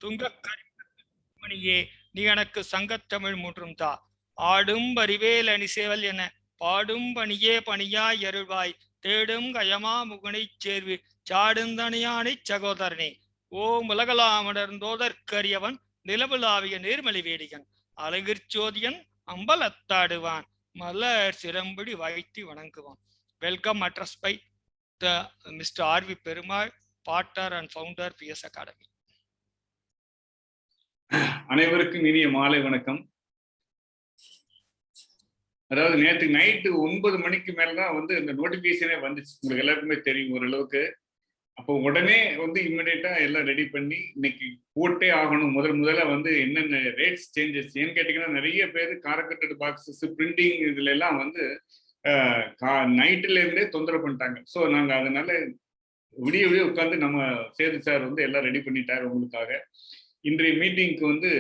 துங்க கரிமணியே நீ எனக்கு சங்கத்தமிழ் மூன்றும் தா ஆடும் பரிவேல் அணிசேவல் என பாடும் பணியே பணியாய் அருள்வாய் தேடும் கயமா முகனைச் சேர்வு சாடுந்தனியானை சகோதரனே ஓ உலகலாமடர்ந்தோதற்கரியவன் நிலவுலாவிய நீர்மலி வேடிகன் அழகிற்சோதியன் அம்பலத்தாடுவான் மலர் சிலம்படி வாழ்த்தி வணங்குவான். Welcome address by the mister RV Perumal, partner and founder PS academy. அனைவருக்கும் இனிய மாலை வணக்கம். அதாவது நேற்று நைட்டு 9 மணிக்கு மேலதான் இந்த நோட்டிபிகேஷனே வந்துச்சு. உங்களுக்கு எல்லாருக்குமே தெரியும் ஓரளவுக்கு. அப்போ உடனே இம்மிடியட்டா எல்லாம் ரெடி பண்ணி இன்னைக்கு போட்டே ஆகணும். முதல்ல என்னென்ன ரேட்ஸ் சேஞ்சஸ் ஏன்னு கேட்டீங்கன்னா, நிறைய பேர் காரக்கட்டட் பாக்ஸஸ் பிரிண்டிங் இதுல எல்லாம் நைட்டுல இருந்தே தொந்தரவு பண்ணிட்டாங்க. ஸோ நாங்க அதனால விடிய உட்காந்து நம்ம சேது சார் எல்லாம் ரெடி பண்ணிட்டாரு உங்களுக்காக. இன்றைய மீட்டிங்க்கு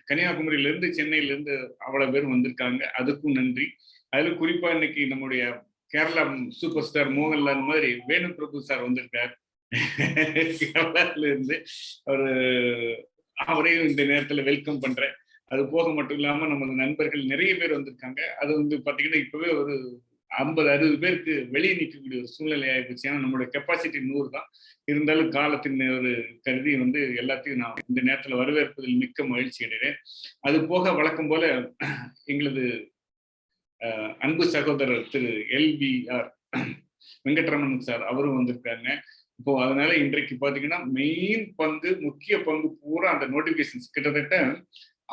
கன்னியாகுமரியில இருந்து சென்னையில இருந்து அவ்வளவு பேர் வந்திருக்காங்க. அதுக்கும் நன்றி. அதுல குறிப்பா இன்னைக்கு நம்முடைய கேரளா சூப்பர் ஸ்டார் மோகன்லால் மாதிரி வேணு பிரபு சார் வந்திருக்கார். கேரளால இருந்து அவரையும் இந்த நேரத்துல வெல்கம் பண்றேன். அது போக மட்டும் இல்லாம நமது நண்பர்கள் நிறைய பேர் வந்திருக்காங்க. அது பாத்தீங்கன்னா இப்பவே ஒரு 50-60 பேருக்கு வெளியே நிற்கக்கூடிய ஒரு சூழ்நிலை ஆயிடுச்சு. ஏன்னா நம்மளுடைய கெப்பாசிட்டி 100 தான். இருந்தாலும் காலத்தின் ஒரு கருதி எல்லாத்தையும் நான் இந்த நேரத்துல வரவேற்பதில் மிக்க மகிழ்ச்சி அடைகிறேன். அது போக வழக்கம் போல எங்களது அன்பு சகோதரர் திரு LVR வெங்கட்ரமணன் சார் அவரும் வந்திருக்காங்க. இப்போ அதனால இன்றைக்கு பாத்தீங்கன்னா மெயின் பங்கு, முக்கிய பங்கு பூரா அந்த நோட்டிபிகேஷன்ஸ் கிட்டத்தட்ட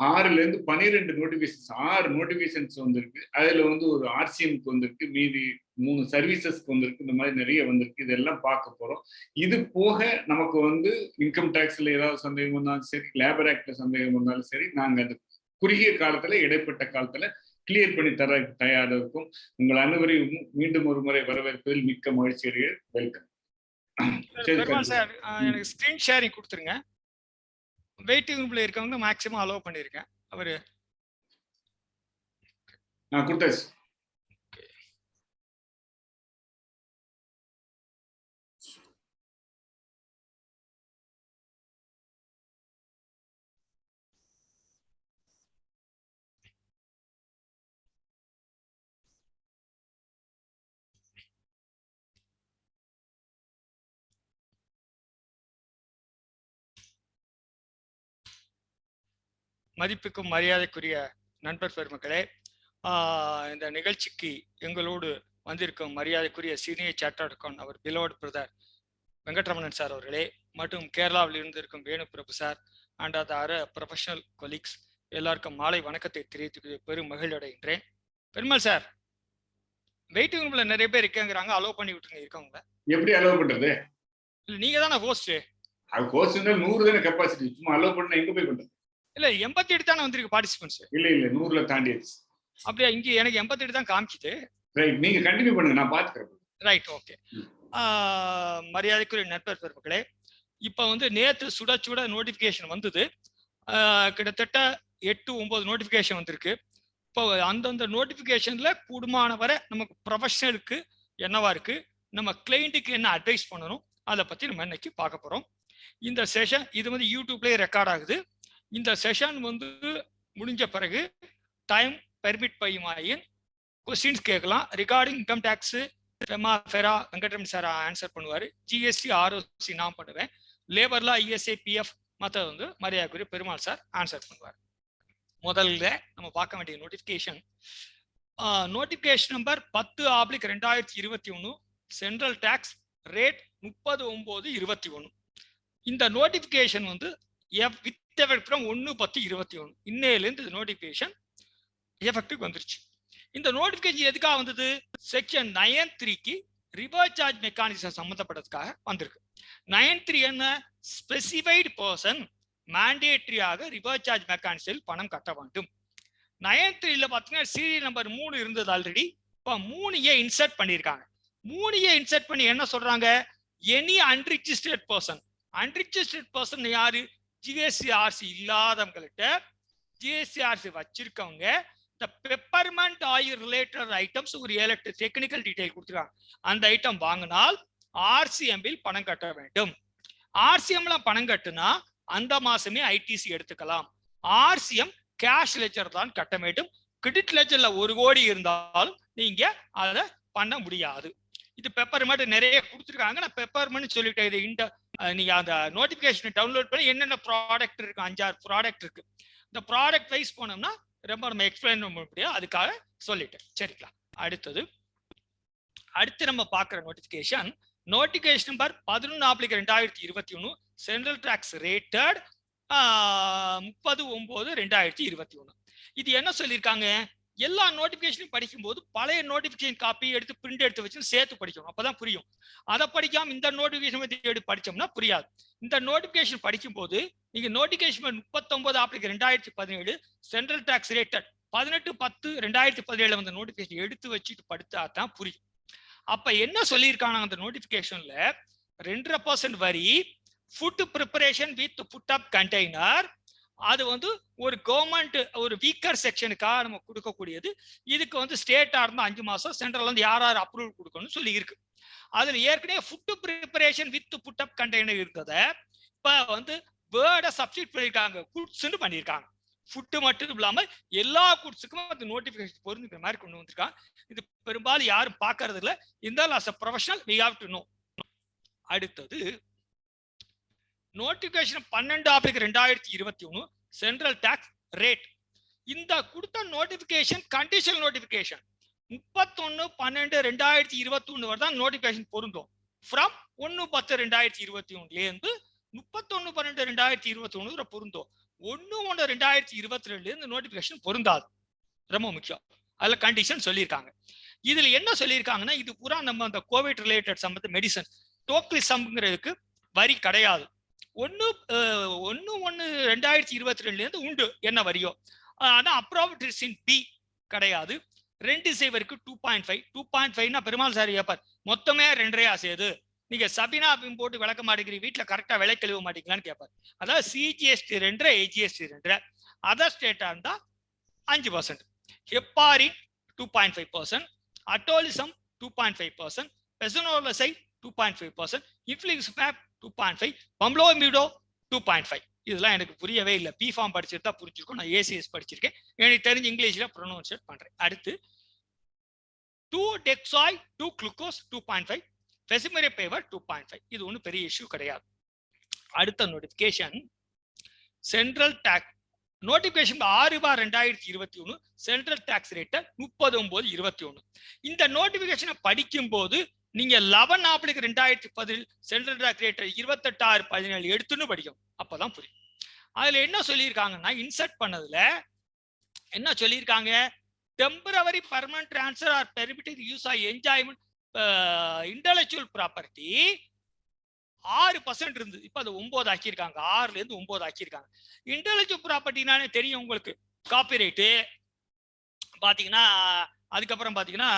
6ல இருந்து 12 நோட்டிபிகேஷன்ஸ் 6 நோட்டிபிகேஷன்ஸ் வந்திருக்கு. அதுல ஒரு RCMக்கு வந்திருக்கு, மீதி 3 சர்வீசஸ்க்கு வந்திருக்கு. இந்த மாதிரி நிறைய வந்திருக்கு. இதெல்லாம் பார்க்க போறோம். இது போக நமக்கு இன்கம் டாக்ஸ்ல ஏதாவது சந்தேகம் வந்தாலும் சரி, லேபர் ஆக்ட்ல சந்தேகம் வந்தாலும் சரி, நாங்க அது குறுகிய காலத்துல இடைப்பட்ட காலத்துல கிளியர் பண்ணி தர தயாராக இருக்கும். உங்கள் அனைவரையும் மீண்டும் ஒரு முறை வரவேற்பதில் மிக்க மகிழ்ச்சி அடைகிறேன். Welcome sir. எனக்கு ஸ்கிரீன் ஷேரிங் கொடுத்துருங்க. வெயிட்டிங் ரூம்ல இருக்கவங்க மேக்ஸிமம் அலோவ் பண்ணிருக்கேன். அவரு நான் கொடுத்தாச்சு. மதிப்புக்கும் மரியாதைக்குரிய நண்பர் பெருமக்களே, இந்த நிகழ்ச்சிக்கு எங்களோடு வந்திருக்கும் மரியாதைக்குரிய சீனியர் சார்ட்டர்ட் அக்கவுண்ட் அவர் பிலோட் பிரதர் வெங்கட்ரமணன் சார் அவர்களே, மற்றும் கேரளாவில் இருந்து இருக்கும் Venu Prabhu sir and other professional colleagues எல்லாருக்கும் மாலை வணக்கத்தை தெரிவித்து பெரும் மகிழ்ச்சியடைகின்றேன். பெருமாள் சார், வெயிட்டிங் ரூம்ல நிறைய பேர் இருக்காங்கிறாங்க, அலோவ் பண்ணி விட்டுருங்க இருக்கவங்க. எப்படி அலோவ் பண்றது? இல்ல நீங்க தானே ஹோஸ்ட். அது ஹோஸ்ட்னா 100 தான கெபாசிட்டி. சும்மா அலோவ் பண்ணா எங்க போய் பண்றது? இல்ல 88 தானே வந்திருக்கு பார்ட்டிசிபென்ட்ஸ். இல்ல 100ல தாண்டிடுச்சு. அப்படியே இங்க எனக்கு 88 தான் காமிக்குது. ரைட், நீங்க கண்டினியூ பண்ணுங்க, நான் பாத்துக்கிறேன். Right, okay. மரியாதைக்குரிய நண்பர் பெருமக்களே, இப்போ நேற்று சுட நோட்டிஃபிகேஷன் வந்தது. கிட்டத்தட்ட 8-9 நோட்டிஃபிகேஷன் வந்திருக்கு. இப்போ அந்தந்த நோட்டிஃபிகேஷன்ல கூடுமான வரை நமக்கு ப்ரொஃபஷனலுக்கு என்னவா இருக்கு, நம்ம கிளைண்ட்டுக்கு என்ன அட்வைஸ் பண்ணணும், அதை பத்தி நம்ம இன்னைக்கு பார்க்க போறோம். இந்த செஷன் இது யூடியூப்லயே ரெக்கார்ட் ஆகுது. இந்த செஷன் முடிஞ்ச பிறகு டைம் பெர்மிட் பையுமாயின் கொஸ்டின்ஸ் கேட்கலாம். Regarding income tax ஃபெரா Venkatraman sir answer பண்ணுவார். GST ROC நான் பண்ணுவேன். லேபர்ல ISA PF மற்ற மரியாதைக்குரிய பெருமாள் சார் ஆன்சர் பண்ணுவார். முதல்ல நம்ம பார்க்க வேண்டிய notification number 10/2021 central tax rate 39/21. இந்த நோட்டிஃபிகேஷன் வித் எஃபெக்ட் ஃப்ரம் 1/10/21 இன்னையிலேருந்து நோட்டிஃபிகேஷன் எஃபெக்டுக்கு வந்துருச்சு. இந்த நோட்டிஃபிகேஷன் எதுக்காக வந்தது? செக்ஷன் 9(3)க்கு ரிவர்ஸ் சார்ஜ் மெக்கானிசம் சம்பந்தப்பட்டதுக்காக வந்திருக்கு. 9(3) என்ன? ஸ்பெசிஃபைடு பர்சன் மேண்டேட்டரியாக ரிவர்ஸ் சார்ஜ் மெக்கானிசத்தில் பணம் கட்ட வேண்டும். 9(3)ல பார்த்தீங்கன்னா சீரியல் நம்பர் 3 இருந்தது ஆல்ரெடி. இப்போ 3A இன்சர்ட் பண்ணியிருக்காங்க. 3A இன்சர்ட் பண்ணி என்ன சொல்றாங்க? Any unregistered person. Unregistered person யாரு? GST/RC இல்லாதவங்கள்ட்ட GST/RC வச்சிருக்கவங்க இந்த பெப்பர்மெண்ட் ஆயில் ரிலேட்டட் ஐட்டம்ஸ் ஒரு 7-8 டெக்னிக்கல் டீடைல் கொடுத்துருக்காங்க. அந்த ஐட்டம் வாங்கினால் RCM பணம் கட்ட வேண்டும். RCMல பணம் கட்டுனா அந்த மாசமே ஐடிசி எடுத்துக்கலாம். ஆர்சிஎம் கேஷ் லெஜர் தான் கட்ட வேண்டும். கிரெடிட் லெஜர்ல 1 கோடி இருந்தாலும் நீங்க அதை பண்ண முடியாது. இது பெப்பர்மெண்ட் நிறைய கொடுத்துருக்காங்க. நான் பெப்பர்மெண்ட் சொல்லிட்டேன். இது நீங்க அந்த நோட்டிபிகேஷன் டவுன்லோட் பண்ணி என்னென்ன ப்ராடக்ட் இருக்கு, 5-6 ப்ராடக்ட் இருக்கு. இந்த ப்ராடக்ட் வைஸ் போனோம்னா ரொம்ப நம்ம எக்ஸ்பிளைன் பண்ண முடியும். அதுக்காக சொல்லிட்டேன். சரிங்களா? அடுத்து நம்ம பார்க்குற notification number 11/2021 central tax rated 30/9/2021. இது என்ன சொல்லியிருக்காங்க? எல்லா நோட்டிபிகேஷனும் படிக்கும்போது பழைய நோட்டிபிகேஷன் காப்பி எடுத்து பிரிண்ட் எடுத்து வச்சு சேர்த்து படிக்கணும். அப்பதான் புரியும். அதை படிக்காம இந்த நோட்டிபிகேஷன் எடுத்து படிச்சோம்னா புரியாது. இந்த நோட்டிபிகேஷன் படிக்கும்போது நீங்க நோட்டிபிகேஷன் 39/2017 சென்ட்ரல் டாக்ஸ் ரேட்டட் 18/10/2017 வந்த நோட்டிபிகேஷன் எடுத்து வச்சுட்டு படித்தா தான் புரியும். அப்ப என்ன சொல்லியிருக்காங்க அந்த நோட்டிபிகேஷன்ல? 2% வரி, food preparation with put up container, அது ஒரு கவர்மெண்ட் ஒரு வீக்கர் செக்ஷனுக்காக நம்ம கொடுக்கக்கூடியது. இதுக்கு ஸ்டேட்டா இருந்தா 5 மாசம், சென்ட்ரல் யார் அப்ரூவல் கொடுக்கணும்னு சொல்லி இருக்கு. அதுல ஏற்கனவே food preparation with put up container இருந்ததை இப்ப வேர்டை சப்ஸ்டிட் பண்ணிருக்காங்க, குட்ஸ்ன்னு பண்ணிருக்காங்க. ஃபுட்டு மட்டும் இல்லாம எல்லா குட்ஸுக்கும் அந்த நோட்டிபிகேஷன் பொருந்துக்கிற மாதிரி கொண்டு வந்திருக்காங்க. இது பெரும்பாலும் யாரும் பார்க்கறது இல்லை. இருந்தாலும் as a professional we have to know. அடுத்தது நோட்டிபிகேஷன் 12/2021 சென்ட்ரல் டாக்ஸ் ரேட். இந்த கொடுத்த நோட்டிபிகேஷன் கண்டிஷனல் நோட்டிபிகேஷன் 31/12/2021 வரை தான் நோட்டிபிகேஷன் பொருந்தும். ஃப்ரம் 1/10/2021 இருந்து 31/12/2021 பொருந்தும். 1/1/2022 இந்த நோட்டிபிகேஷன் பொருந்தாது. ரொம்ப முக்கியம். அதுல கண்டிஷன் சொல்லியிருக்காங்க. இதுல என்ன சொல்லியிருக்காங்கன்னா, இது பூரா நம்ம அந்த கோவிட் ரிலேட்டட் சம்பந்த மெடிசன் டோக்லிசம்ங்கிறதுக்கு வரி கிடையாது. 1/1/2022 இருந்து உண்டு என்ன வரியோ. ஆனா அப்ராப்ரியேஷன் பி கிடையாது. 2 செய்வருக்கு 2.5 பெருமாள் சார் கேட்பார், மொத்தமே 2.5 சேது நீங்க சபினா போட்டு விளக்க மாட்டேங்கிறீங்க, வீட்டுல கரெக்டா விலை கழுவ மாட்டீங்களான்னு கேட்பார். அதாவது சிஜிஎஸ்டி 2, ஏஜிஎஸ்டி 2, அதர் ஸ்டேட்டா இருந்தா 5%, ஹெப்பாரின் 2.5%, அட்டோலிசம் 2.5%, பெசனோலசை 2.5%, இன்ஃப்ளிக்ஸ்மேப் 2.5, பம்ப்ளோமிடோ 2.5. இதெல்லாம் எனக்கு புரியவே இல்லை. பி ஃபார்ம் படிச்சிருந்தா புரிஞ்சிருக்கும். நான் ஏசிஎஸ் படிச்சிருக்கேன், எனக்கு தெரிஞ்ச இங்கிலீஷ்ல ப்ரொனவுன்சியேட் பண்றேன். அடுத்து 2-டெக்சாய் 2-குளுக்கோஸ் 2.5, ஃபெசிமரேபேவர் 2.5. இது ஒன்றும் பெரிய இஷ்யூ கிடையாது. அடுத்த notification central tax notification 6/2021 central tax rate 30/9/21. இந்த நோட்டிபிகேஷனை படிக்கும் போது நீங்க 11/2010 சென்ட்ரல் டாக்ஸ் ரேட் 28/6/17 எடுத்துன்னு படிக்கணும். அப்பதான் புரியும். அதுல என்ன சொல்லியிருக்காங்கன்னா, இன்சர்ட் பண்ணதுல என்ன சொல்லியிருக்காங்க? Temporary permanent transfer or permitted use or enjoyment intellectual property 6% இருந்தது. இப்ப அது 9 ஆக்கியிருக்காங்க. 6ல இருந்து 9 ஆக்கியிருக்காங்க. இன்டெலெக்சுவல் ப்ராப்பர்ட்டினாலே தெரியும் உங்களுக்கு. காப்பிரைட்டு பாத்தீங்கன்னா, அதுக்கப்புறம் பாத்தீங்கன்னா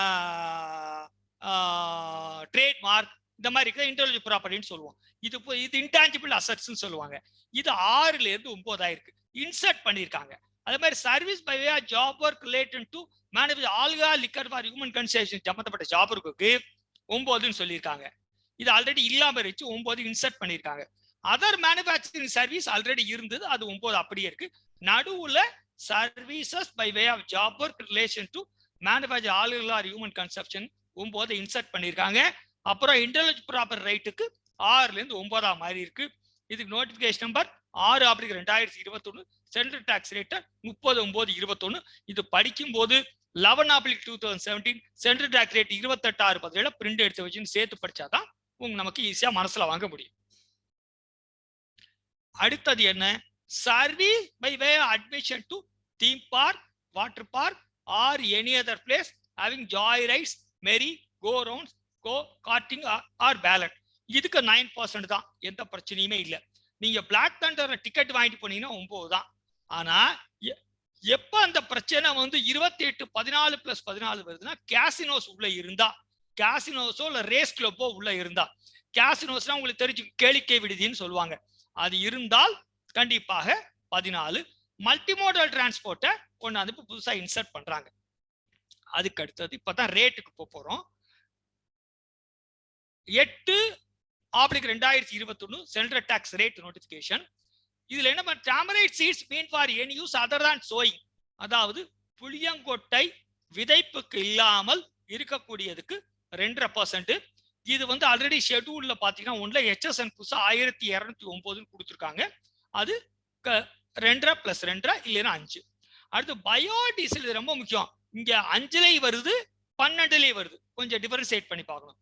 ட்ரேட்மார்க், இந்த மாதிரி இருக்க இன்டெலெக்சுவல் ப்ராப்பர்ட்டின்னு சொல்லுவோம். இது இன்டான்ஜிபிள் அசெட்ஸ்ன்னு சொல்லுவாங்க. இது 6ல இருந்து 9 ஆயிருக்கு. இன்சர்ட் பண்ணியிருக்காங்க. அதே மாதிரி service by way of job work related to manage alcohol liquor for human consumption சம்பந்தப்பட்ட ஜாப் ஒர்க்குக்கு 9ன்னு சொல்லியிருக்காங்க. இது ஆல்ரெடி இல்லாம இருந்துச்சு, 9 இன்சர்ட் பண்ணியிருக்காங்க. அதர் மேனுஃபேக்சரிங் சர்வீஸ் ஆல்ரெடி இருந்தது, அது 9 அப்படியே இருக்கு. நடுவுல services by way of job work relation to manufacture alcohol human consumption 9 insert பண்ணியிருக்காங்க. அப்புறம் இன்டெலெக்சுவல் ப்ராப்பர்ட்டி ரைட்டுக்கு 6ல இருந்து 9 மாதிரி இருக்கு. இதுக்கு notification number 6/2021 central tax rate 30/9/21. இது படிக்கும் போது 11/2017 சென்ட்ரல் டாக்ஸ் ரேட் 28/6/17 பிரிண்ட் எடுத்து வச்சுன்னு சேர்த்து படிச்சாதான் நமக்கு ஈஸியா மனசுல வாங்க முடியும். அடுத்தது என்ன? Service by way admission to theme park, water park or any other place having joy rides, merry go rounds, go karting or ballet. இதுக்கு 9% தான், எந்த பிரச்சனையுமே இல்லை. நீங்க பிளாக் தண்டர் டிக்கெட் வாங்கிட்டு போனீங்கன்னா 9 தான். ஆனா எப்ப அந்த பிரச்சனை 28/14+14 வருதுன்னா, கேசினோஸ் உள்ள இருந்தா, கேசினோஸோ இல்ல ரேஸ் கிளப்போ உள்ள இருந்தா, கேசினோஸ்னா உங்களுக்கு தெரிஞ்சு கேளிக்கை விடுதின்னு சொல்லுவாங்க, அது இருந்தால் கண்டிப்பாக 14. மல்டிமோடல் டிரான்ஸ்போர்ட்டை கொண்டாந்து புதுசா இன்சர்ட் பண்றாங்க. அதுக்கு அடுத்தது இப்பதான் ரேட்டுக்கு போறோம். 8/2021 சென்ட்ரல் டாக்ஸ் ரேட் நோட்டிபிகேஷன் இதுல என்ன tamarite seeds mean for any use other than sowing, அதாவது புளியங்கொட்டை விதைப்புக்கு இல்லாமல் இருக்கக்கூடியதுக்கு 2.5%. இது வந்து ஆல்ரெடி ஷெட்யூல்ல பாத்தீங்கன்னா ஒன்ல HSN புதுசா 1209 கொடுத்துருக்காங்க. அது 2 + 2 இல்லைன்னா 5. அடுத்து பயோடீசல், இது ரொம்ப முக்கியம். இங்க 5லயும் வருது 12லயும் வருது, கொஞ்சம் டிஃபரன்ஷியேட் பண்ணி பார்க்கணும்.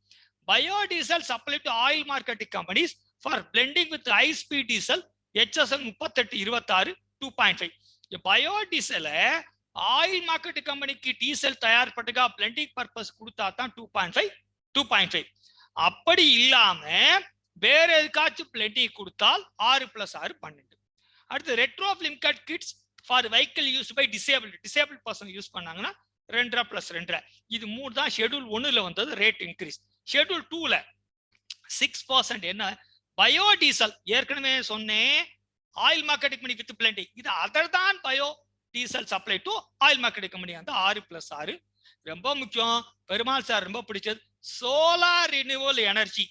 Biodiesel supply to oil marketing companies for blending with high speed diesel HSN 3826 2.5. பயோடீசல oil market கம்பெனிக்கு டீசல் தயார் பண்ணுறா பிளெண்டிங் பர்பஸ் கொடுத்தா தான் 2.5. அப்படி இல்லாம வேற எதுக்காச்சும் பிளெண்டிங் கொடுத்தால் 6 + 6 12. அடுத்து retrofitment kits for vehicle use by disable person use பண்ணாங்கன்னா 2 + 2. இது 3 தான் ஷெட்யூல் 1ல வந்தது ரேட் இன்க்ரீஸ். ஷெட்யூல் 2ல 6% என்ன பயோடீசல் ஏற்கனவே சொன்னேன், oil marketing company with blending, இது அதர் தான் bio diesel supply to oil marketing company வந்து 6 + 6. ரொம்ப முக்கியம், பெருமாள் சார் ரொம்ப பிடிச்சது solar renewal energy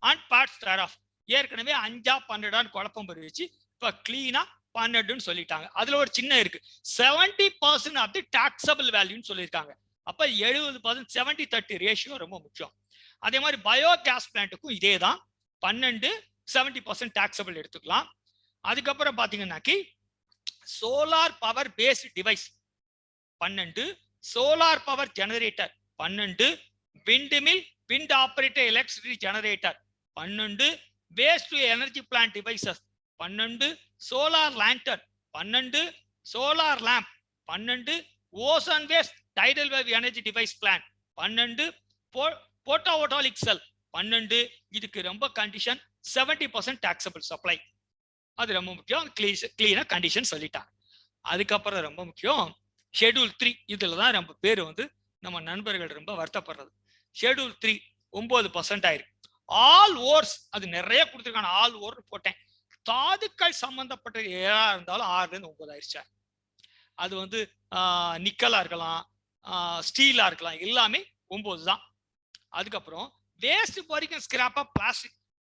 and parts thereof. ஏற்கனவே 5 12 குழப்பம் பெருச்சு, இப்ப கிளீனா 12 சொல்லிட்டாங்க. அதுல ஒரு சின்ன இருக்கு, 70% ஆஃப் தி டாக்ஸபிள் வேல்யூன்னு சொல்லியிருக்காங்க. அப்ப 70% 70-30 ரேஷியோ ரொம்ப முக்கியம். அதே மாதிரி பயோ கேஸ் பிளான்ட்டுக்கும் இதே தான், 12 70% டாக்ஸபிள் எடுத்துக்கலாம். அதுக்கப்புறம் பாத்தீங்கன்னாக்கி solar power based device 12, solar power generator 12, windmill wind operator electricity generator 12, waste to energy plant devices 12, solar lantern 12, solar lamp 12, ocean waste tidal wave energy device plant 12, photovoltaic cell 12. இதுக்கு ரொம்ப condition 70% taxable supply, அது ரொம்ப முக்கியம். கிளீனா condition சொல்லிட்டாங்க. அதுக்கப்புறம் ரொம்ப முக்கியம் ஷெட்யூல் 3. இதுல தான் ரொம்ப பேர் வந்து நம்ம நண்பர்கள் ரொம்ப வருத்தப்படுறது. ஷெட்யூல் 3 9% ஆயிருக்கு. ஆல் ஓர்ஸ் அது நிறைய கொடுத்துருக்காங்க, ஆல் ஓர் போட்டேன். தாதுக்கள் சம்பந்தப்பட்ட ஏதா இருந்தாலும் 6ல இருந்து 9 ஆயிடுச்சு. அது வந்து நிக்கலா இருக்கலாம், ஸ்டீலா இருக்கலாம், எல்லாமே 9 தான். அதுக்கப்புறம் வேஸ்ட் வரைக்கும் ஸ்கிராப்பா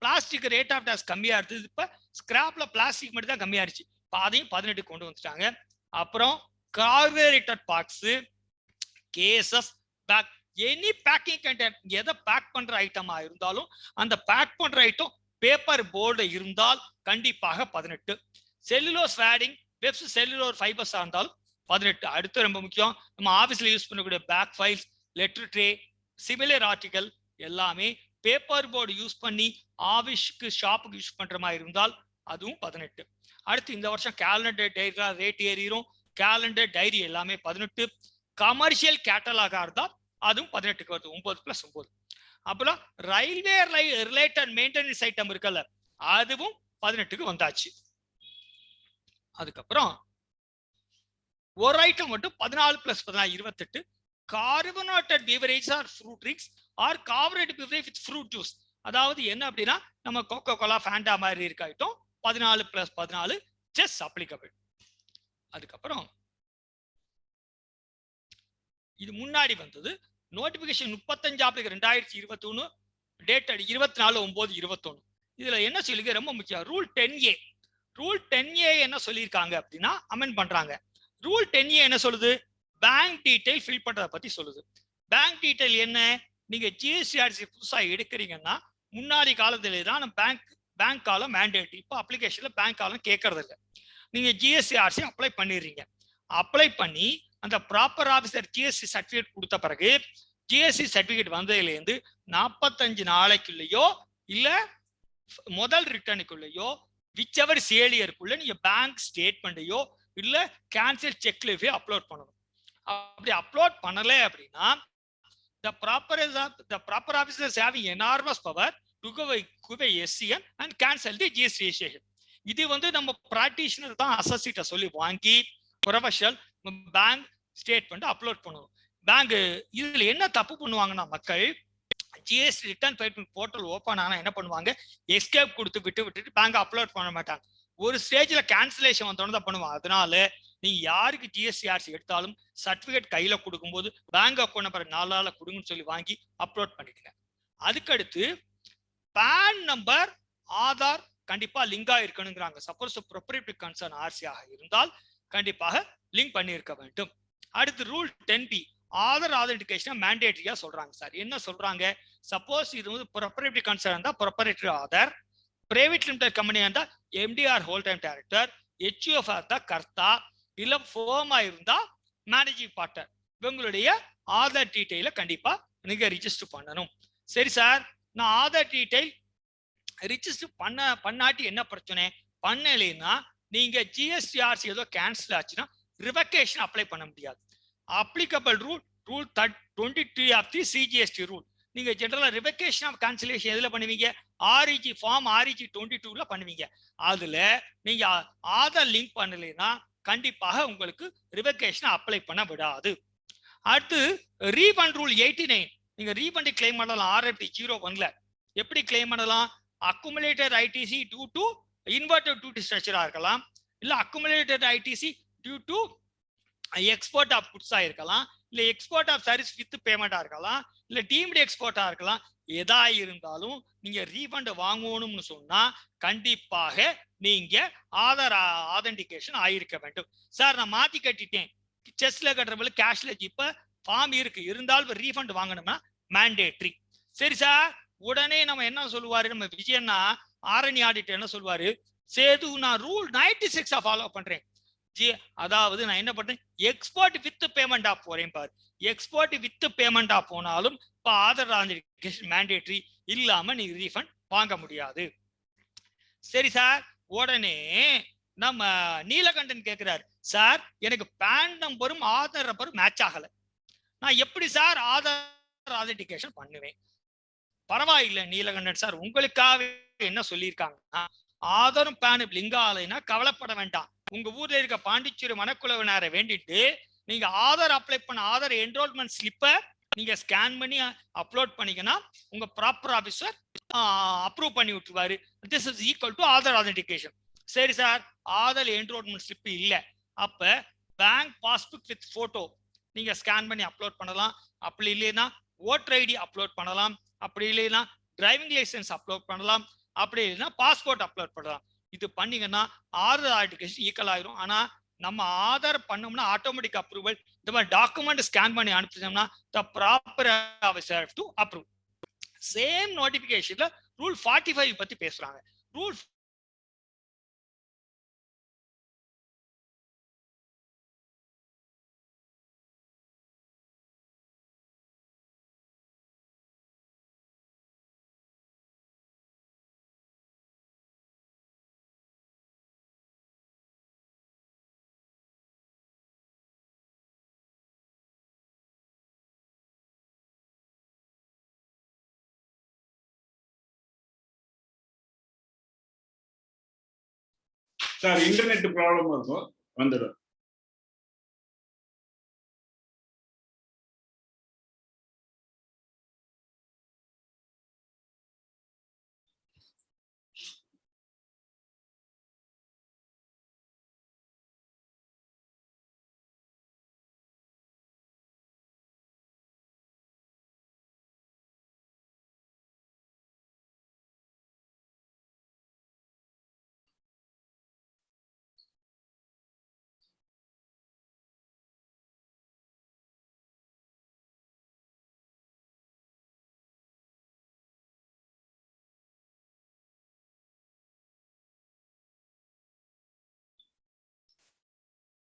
பிளாஸ்டிக் ரேட் ஆஃப் டாஸ் கம்மியா இருந்தது, இப்ப ஸ்கிராப்ல பிளாஸ்டிக் மட்டும் தான் கம்மியா இருந்துச்சு, அதையும் 18 கொண்டு வந்துட்டாங்க. அப்புறம் corrugated box, cases, bag, any packing container, எதை பேக் பண்ற ஐட்டமா இருந்தாலும் அந்த பேக் பண்ற ஐட்டம் பேப்பர் போர்டு இருந்தால் கண்டிப்பாக 18. செல்லுலோஸ் ஃபேடிங், வெப்ஸ் செல்லுலோர் ஃபைபர்ஸா இருந்தாலும் 18. அடுத்து ரொம்ப முக்கியம், நம்ம ஆபீஸ்ல யூஸ் பண்ணக்கூடிய bag files, letter tray, similar article எல்லாமே பேப்பர் போர்டு யூஸ் பண்ணி ஆபீஸ்க்கு ஷாப்புக்கு யூஸ் பண்ற மாதிரி இருந்தால் அதுவும் 18. அடுத்து இந்த வருஷம் கேலண்டர் டைரி ரேட் ஏறிடும், கேலண்டர் டைரி எல்லாமே 18. கமர்ஷியல் கேட்டலாகா இருந்தால் அதுவும் 18க்கு வருது, 9 + 9. அப்புறம் ரயில்வே ரிலேட்டட் மெயின்டெனன்ஸ் ஐட்டம் இருக்குல்ல, அதுவும் 18க்கு வந்தாச்சு. அதுக்கப்புறம் ஒரு ஐட்டம் மட்டும் 14 + 14 28, carbonated beverage or fruit drinks or carbonated beverage with fruit juice. அதாவது என்ன அப்படின்னா நம்ம கோகோ கோலா, ஃபேண்டா மாதிரி இருக்க ஐட்டம் 14 + 14 ஜஸ்ட் அப்ளிகபிள். அதுக்கப்புறம் இது முன்னாடி வந்தது நோட்டிபிகேஷன் 35/2021 டேட்டட் 24/9/21. இதுல என்ன சொல்லுங்க ரொம்ப முக்கியம், ரூல் 10A. ரூல் 10A என்ன சொல்லியிருக்காங்க அப்படின்னா அமெண்ட் பண்றாங்க. ரூல் 10A என்ன சொல்லுது, பேங்க் டீடைல் ஃபில் பண்றத பத்தி சொல்லுது. பேங்க் டீடைல் என்ன, நீங்க ஜிஎஸ்டிஆர்சி புதுசா எடுக்கிறீங்கன்னா முன்னாடி காலத்துல தான் பேங்க் காலம் மேண்டேட், இப்போ அப்ளிகேஷன்ல பேங்க் காலம் கேட்கறது இல்லை. நீங்க ஜிஎஸ்டிஆர்சி அப்ளை பண்ணிடுறீங்க. அப்ளை பண்ணி அந்த ப்ராப்பர் ஆஃபீஸர் ஜிஎஸ்டி சர்டிஃபிகேட் கொடுத்த பிறகு ஜிஎஸ்டி சர்டிஃபிகேட் வந்ததுலேருந்து 45 நாளைக்குள்ளேயோ இல்ல முதல் ரிட்டர்னுக்குள்ளேயோ விச்சவர் சேலியருக்குள்ள நீங்க பேங்க் ஸ்டேட்மெண்ட்டையோ இல்ல கேன்சல் செக்லீஃபையோ அப்லோட் பண்ணணும். அப்படி அப்லோட் பண்ணல அப்படின்னா the proper officers having enormous power to give a SCN and cancel the GST registration. இது வந்து நம்ம பிராக்டிஷனர் தான் அசோசியேட்ட சொல்லி வாங்கி ப்ரொஃபஷனல் பேங்க் ஸ்டேட்மெண்ட் அப்லோட் பண்ணணும். பேங்க் இதுல என்ன தப்பு பண்ணுவாங்கன்னா மக்கள் GST return payment portal open ஆனா என்ன பண்ணுவாங்க, எஸ்கேப் கொடுத்து விட்டுட்டு பேங்க் அப்லோட் பண்ண மாட்டாங்க. ஒரு ஸ்டேஜ்ல கேன்சலேஷன் வந்தோன்னு தான் பண்ணுவாங்க. அதனால நீங்க யாருக்கு ஜிஎஸ்டிஆர்சி எடுத்தாலும் சர்டிபிகேட் கையில கொடுக்கும்போது பேங்க் அக்கௌண்ட் நம்பர் 4 நாள்ல கொடுங்கன்னு சொல்லி வாங்கி அப்லோட் பண்ணிடுங்க. அதுக்கடுத்து பேன் நம்பர், ஆதார் கண்டிப்பா லிங்கா இருக்கணுங்கிறாங்க. சப்போஸ் ப்ரொப்ரைட்டரி கன்சர்ன் ஆர்சியாக இருந்தால் கண்டிப்பாக லிங்க் பண்ணியிருக்க வேண்டும். அடுத்து ரூல் 10B ஆதார் ஆதென்டிகேஷன் மேண்டேட்டரியா சொல்றாங்க சார். என்ன சொல்றாங்க? சப்போஸ் இது வந்து ப்ரொப்ரைட்டரி கன்சர்ன் இருந்தா ப்ரொப்ரைட்டரி ஆதார், பிரைவேட் லிமிடெட் கம்பெனியா இருந்தா MTR whole time director, HUF இருந்தா கர்த்தா, இல்ல ஃபோமா இருந்தா மேனேஜிங் பார்ட்னர், இவங்களுடைய ஆதார் டீடைல கண்டிப்பா நீங்க ரிஜிஸ்டர் பண்ணணும். சரி சார், நான் ஆதார் டீடைல் ரிஜிஸ்டர் பண்ணாட்டி என்ன பிரச்சனை? பண்ணலைன்னா நீங்க ஜிஎஸ்டிஆர்சி ஏதோ கேன்சல் ஆச்சுன்னா ரிவகேஷன் அப்ளை பண்ண முடியாது. Applicable rule 23 of the CGST rule. நீங்க ஜெனரலா ரிவகேஷன் ஆஃப் கேன்சலேஷன் எதுல பண்ணுவீங்க? ஆர்இஜி ஃபார்ம் ஆர்இஜி 22ல பண்ணுவீங்க. அதுல நீங்க ஆதார் லிங்க் பண்ணலைன்னா கண்டிப்பாக உங்களுக்கு ரிவகேஷன் அப்ளை பண்ண விடாது. அடுத்து ரீஃபண்ட் ரூல் 89. நீங்க ரீஃபண்ட் கிளைம் பண்ணலாம் RFD 01ல. எப்படி கிளைம் பண்ணலாம்? Accumulated ITC due to inverted duty ஸ்ட்ரக்சரா இருக்கலாம், இல்ல accumulated ITC due to export of குட்ஸா இருக்கலாம், இல்ல எக்ஸ்போர்ட் ஆஃப் சர்வீஸ் வித் பேமெண்டா இருக்கலாம், இல்ல டீம்டு எக்ஸ்போர்ட்டா இருக்கலாம். எதா இருந்தாலும் நீங்க ரீஃபண்ட் வாங்கணும்னு சொன்னா கண்டிப்பாக நீங்க ஆதார் ஆதென்டிகேஷன் ஆயிருக்க வேண்டும். சார் நான் மாத்தி கட்டிட்டேன், செஸ்ல கட்டுறவங்களுக்கு கேஷ்ல இப்ப ஃபார்ம் இருக்கு, இருந்தாலும் ரீஃபண்ட் வாங்கணும்னா மேண்டேட்ரி. சரி சார், உடனே நம்ம என்ன சொல்லுவாரு நம்ம விஜயன்னா ஆரணி ஆடிட்டர் என்ன சொல்லுவாரு? சேது நான் ரூல் 96 ஃபாலோ பண்றேன். அதாவது நான் என்ன பண்றேன்? எக்ஸ்போர்ட் வித் பேமெண்ட் ஆஃப் போறேன் பாரு. எக்ஸ்போர்ட் வித் பேமெண்ட் ஆஃப் போனாலும் இப்ப ஆதார் ஆதென்டிகேஷன் மேண்டேட்ரி இல்லாம நீ ரீஃபண்ட் வாங்க முடியாது. சரி சார், உடனே நம்ம நீலகண்டன் கேட்கிறாரு, சார் எனக்கு பேன் நம்பரும் ஆதார் நம்பரும் மேட்ச் ஆகல, நான் எப்படி சார் ஆதார் ஆதென்டிகேஷன் பண்ணுவேன்? பரவாயில்லை நீலகண்டன் சார், உங்களுக்காக என்ன சொல்லியிருக்காங்கன்னா ஆதாரும் பேனும் லிங்க் ஆகலைன்னா கவலைப்பட வேண்டாம். உங்க ஊர்ல இருக்க பாண்டிச்சேரி மனக்குழுவினரை வேண்டிட்டு நீங்க ஆதார் அப்ளை பண்ண ஆதார் என்ரோல்மெண்ட் ஸ்லிப்பை நீங்க ஸ்கேன் பண்ணி அப்லோட் பண்ணீங்கன்னா உங்க ப்ராப்பர் ஆபீசர் அப்ரூவ் பண்ணி விட்டுருவாரு. This is equal to Aadhaar authentication. சரி சார், ஆதார் என்ரோல்மெண்ட் ஸ்லிப் இல்ல, அப்ப பேங்க் பாஸ்புக் வித் போட்டோ நீங்க ஸ்கேன் பண்ணி அப்லோட் பண்ணலாம். அப்படி இல்லைன்னா ஓட்டர் ஐடி அப்லோட் பண்ணலாம், அப்படி இல்லைன்னா டிரைவிங் லைசன்ஸ் அப்லோட் பண்ணலாம், அப்படி இல்லைன்னா பாஸ்போர்ட் அப்லோட் பண்ணலாம். இது பண்ணீங்கன்னா ஆதார் ஆதென்டிகேஷன் ஈக்குவல் ஆயிரும். ஆனா நம்ம ஆதார் பண்ணோம்னா ஆட்டோமேட்டிக் அப்ரூவல். இந்த மாதிரி டாக்குமெண்ட் ஸ்கேன் பண்ணி அனுப்பிச்சோம்னா the proper officer to approve. Same நோட்டிபிகேஷன்ல ரூல் 45 பத்தி பேசுறாங்க. ரூல் சார் இன்டர்நெட் ப்ராப்ளம் இருக்கும், வந்துடும்.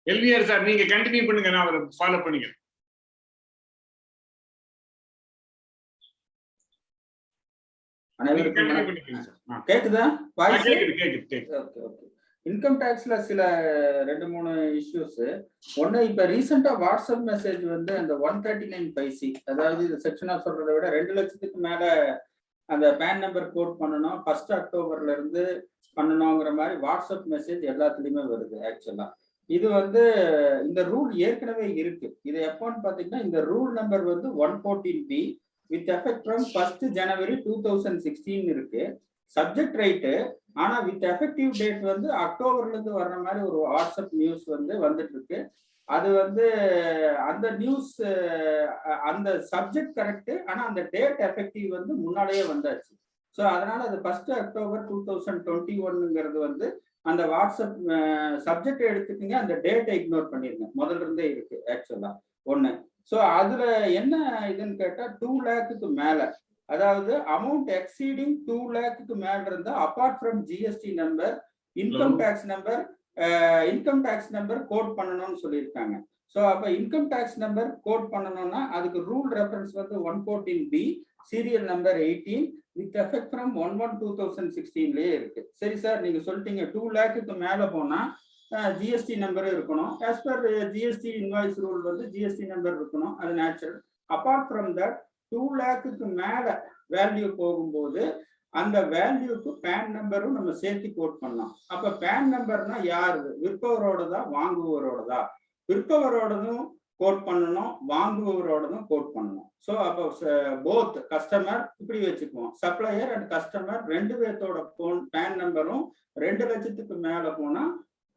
எல்விஆர் சார் நீங்க கண்டினியூ பண்ணுங்க, நான் அவரை ஃபாலோ பண்ணிக்கிறேன். கேக்குதா? கேக்குது. இன்கம் டாக்ஸ்ல சில 2-3 இஷ்யூஸ். ஒண்ணு, இப்ப ரீசெண்டா வாட்ஸ்அப் மெசேஜ் வந்து அந்த 139 பைசி, அதாவது இந்த செக்ஷனா சொல்றதை விட 2 லட்சத்துக்கு மேல அந்த பேன் நம்பர் கோட் பண்ணணும், 1 அக்டோபர்ல இருந்து பண்ணணுங்கிற மாதிரி வாட்ஸ்அப் மெசேஜ் எல்லாத்துலயுமே வருது. ஆக்சுவலா இது வந்து இந்த ரூல் ஏற்கனவே இருக்கு. இது எப்போன்னு பாத்தீங்கன்னா இந்த ரூல் நம்பர் வந்து 114B வித் எஃபெக்ட் ஃப்ரம் 1 ஜனவரி 2016 இருக்கு. சப்ஜெக்ட் ரைட்டு, ஆனா வித் எஃபெக்டிவ் டேட் வந்து அக்டோபர்ல இருந்து வர்ற மாதிரி ஒரு வாட்ஸ்அப் நியூஸ் வந்து வந்துட்டு இருக்கு. அது வந்து அந்த நியூஸ் அந்த சப்ஜெக்ட் கரெக்ட், ஆனா அந்த டேட் எஃபெக்டிவ் வந்து முன்னாலேயே வந்தாச்சு. ஸோ அதனால அது 1 அக்டோபர் 2021ங்கிறது வந்து அந்த வாட்ஸ்அப் சப்ஜெக்ட் எடுத்துக்கிங்க, அந்த டேட்டை இக்னோர் பண்ணிருங்க. முதல்ல இருந்தே இருக்கு ஆக்சுவலா ஒண்ணு. ஸோ அதுல என்ன இதுன்னு கேட்டா 2 லேக்குக்கு மேல, அதாவது அமௌண்ட் எக்ஸீடிங் 2 லேக்குக்கு மேல இருந்தா apart from GST number, income tax number quote பண்ணணும்னு சொல்லியிருக்காங்க. ஸோ அப்ப இன்கம் டேக்ஸ் நம்பர் கோட் பண்ணணும்னா அதுக்கு ரூல் ரெஃபரன்ஸ் வந்து 114B serial number 18 with effect from 1/1/2016 இருக்கு. சரி சார், நீங்க சொல்லிட்டீங்க 2 லேக்குக்கு மேல போனா ஜிஎஸ்டி நம்பர் இருக்கணும். As per GST invoice rule வந்து ஜிஎஸ்டி நம்பர் இருக்கணும், அது நேச்சுரல். அப்பார்ட் ஃப்ரம் தட் 2 லேக்குக்கு மேல வேல்யூ போகும்போது அந்த வேல்யூக்கு பேன் நம்பரும் நம்ம சேர்த்து கோட் பண்ணலாம். அப்ப பேன் நம்பர்னா யாரு? விற்பவரோடதா வாங்குவவரோடதா? விற்பவரோடதும் கோட் பண்ணணும், வாங்குவவரோடதும் கோட் பண்ணணும். ஸோ அப்போ போத் கஸ்டமர் இப்படி வச்சுக்குவோம், சப்ளையர் அண்ட் கஸ்டமர் ரெண்டு பேர்த்தோட பேன் நம்பரும் 2 லட்சத்துக்கு மேல போனா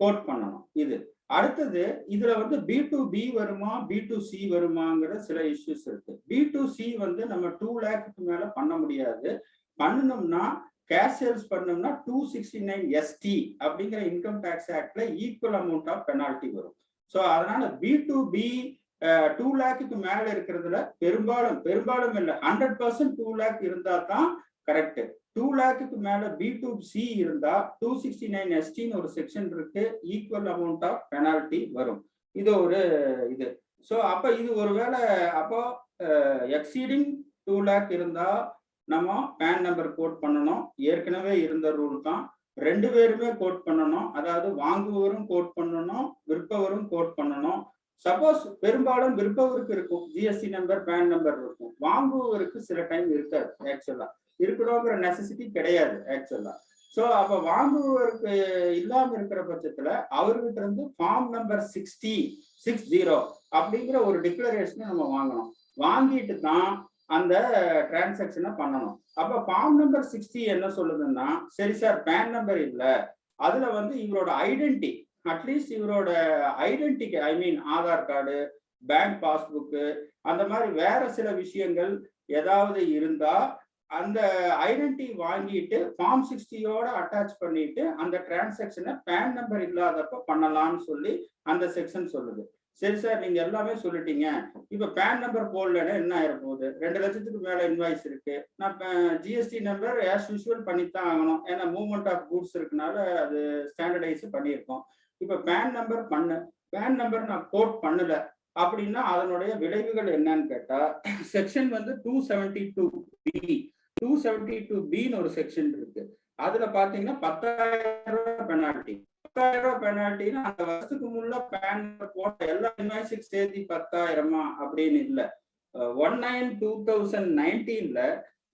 கோட் பண்ணணும். இது அடுத்தது இதுல வந்து B2B வருமா B2C வருமாங்கிற சில இஷ்யூஸ் இருக்கு. B2C வந்து நம்ம 2 லேக்குக்கு மேல பண்ண முடியாது. பண்ணணும்னா கேஷ் சேல்ஸ் பண்ணோம்னா 269ST அப்படிங்கிற இன்கம் டேக்ஸ் ஆக்ட்ல ஈக்குவல் அமௌண்ட் ஆஃப் பெனால்ட்டி வரும். ஸோ அதனால B2B 2 லேக்குக்கு மேல இருக்கிறதுல பெரும்பாலும் இல்லை, 100% 2 லேக் இருந்தா தான் கரெக்ட். 2 லேக்குக்கு மேல B2C இருந்தா 269STன்னு ஒரு செக்ஷன் இருக்கு, ஈக்குவல் அமௌண்ட் ஆஃப் பெனால்ட்டி வரும். இது ஒரு இது. ஸோ அப்ப இது ஒருவேளை அப்போ எக்ஸீடிங் 2 லேக் இருந்தா நம்ம பேன் நம்பர் கோட் பண்ணணும். ஏற்கனவே இருந்த ரூல் தான், 2 பேருமே கோட் பண்ணணும். அதாவது வாங்குவவரும் கோட் பண்ணணும், விற்பவரும் கோட் பண்ணணும். சப்போஸ் பெரும்பாலும் விற்பவருக்கு இருக்கும் ஜிஎஸ்டி நம்பர் பேன் நம்பர் இருக்கும், வாங்குவவருக்கு சில டைம் இருக்காது. ஆக்சுவலா இருக்கணுங்கிற நெசசிட்டி கிடையாது ஆக்சுவலா. ஸோ அப்ப வாங்குவவருக்கு இல்லாம இருக்கிற பட்சத்துல அவர்கிட்ட இருந்து ஃபார்ம் நம்பர் 60 அப்படிங்கிற ஒரு டிக்ளரேஷனை நம்ம வாங்கணும். வாங்கிட்டு தான் அந்த டிரான்சாக்சனை பண்ணணும். அப்ப ஃபார்ம் நம்பர் 60 என்ன சொல்லுதுன்னா, சரி சார் பேன் நம்பர் இல்ல, அதுல வந்து இவரோட ஐடென்டி, அட்லீஸ்ட் இவரோட ஐடென்டிட்டி, ஐ மீன் ஆதார் கார்டு, பேங்க் பாஸ்புக்கு, அந்த மாதிரி வேற சில விஷயங்கள் ஏதாவது இருந்தா அந்த ஐடென்டி வாங்கிட்டு ஃபார்ம் 60யோட அட்டாச் பண்ணிட்டு அந்த டிரான்சாக்சனை பேன் நம்பர் இல்லாதப்ப பண்ணலாம்னு சொல்லி அந்த செக்ஷன் சொல்லுது. சரி சார், நீங்க எல்லாமே சொல்லிட்டீங்க, இப்ப பேன் நம்பர் போடலன்னா என்ன ஆயிர போகுது? 2 லட்சத்துக்கு மேல இன்வாய்ஸ் இருக்கு, நான் ஜிஎஸ்டி நம்பர் ஆஸ் யூஸ்வல் பண்ணித்தான் ஆகணும், ஏன்னா மூவ்மெண்ட் ஆஃப் கூட்ஸ் இருக்குனால அது ஸ்டாண்டர்டைஸ் பண்ணியிருக்கோம். இப்ப பேன் நம்பர் நான் கோட் பண்ணல அப்படின்னா அதனுடைய விளைவுகள் என்னன்னு கேட்டா, செக்ஷன் வந்து 272Bன்னு ஒரு செக்ஷன் இருக்கு. அதுல பாத்தீங்கன்னா 10,000 ரூபாய் பெனால்டி. 10,000 ரூபாய் பெனால்ட்டினா அந்த வருஷத்துக்கு முள்ள பேன் போட்ட எல்லா இன்வாய்ஸுக்கு சேர்த்து 10,000 அப்படின்னு இல்லை. 19/2019ல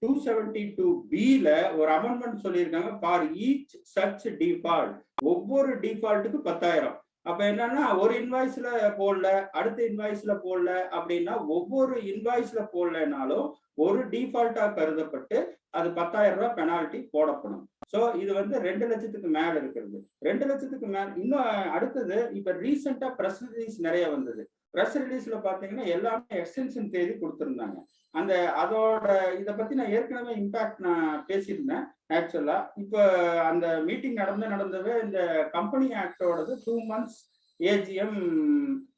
272Bல ஒரு அமெண்ட்மெண்ட் சொல்லியிருக்காங்க, ஃபார் ஈச் சச் டிஃபால்ட், ஒவ்வொரு டிஃபால்ட்டுக்கு 10,000. அப்ப என்னன்னா ஒரு இன்வாய்ஸ்ல போடல, அடுத்த இன்வாய்ஸ்ல போடல அப்படின்னா ஒவ்வொரு இன்வாய்ஸ்ல போடலனாலும் ஒரு டிஃபால்ட்டா கருதப்பட்டு அது 10,000 ரூபாய் பெனால்ட்டி போடப்படும். ஸோ இது வந்து 2 லட்சத்துக்கு மேல இருக்கிறது. 2 லட்சத்துக்கு மேல இன்னும் அடுத்தது இப்ப ரீசெண்டா பிரஸ் ரிலீஸ் நிறைய வந்தது. பிரஸ் ரிலீஸ்ல பாத்தீங்கன்னா எல்லாமே எக்ஸ்டென்ஷன் தேதி கொடுத்திருந்தாங்க. அதோட இதை பத்தி நான் ஏற்கனவே இம்பாக்ட் நான் பேசியிருந்தேன் ஆக்சுவலா. இப்ப அந்த மீட்டிங் நடந்தவே இந்த கம்பெனி ஆக்டோடது 2 months ஏஜிஎம்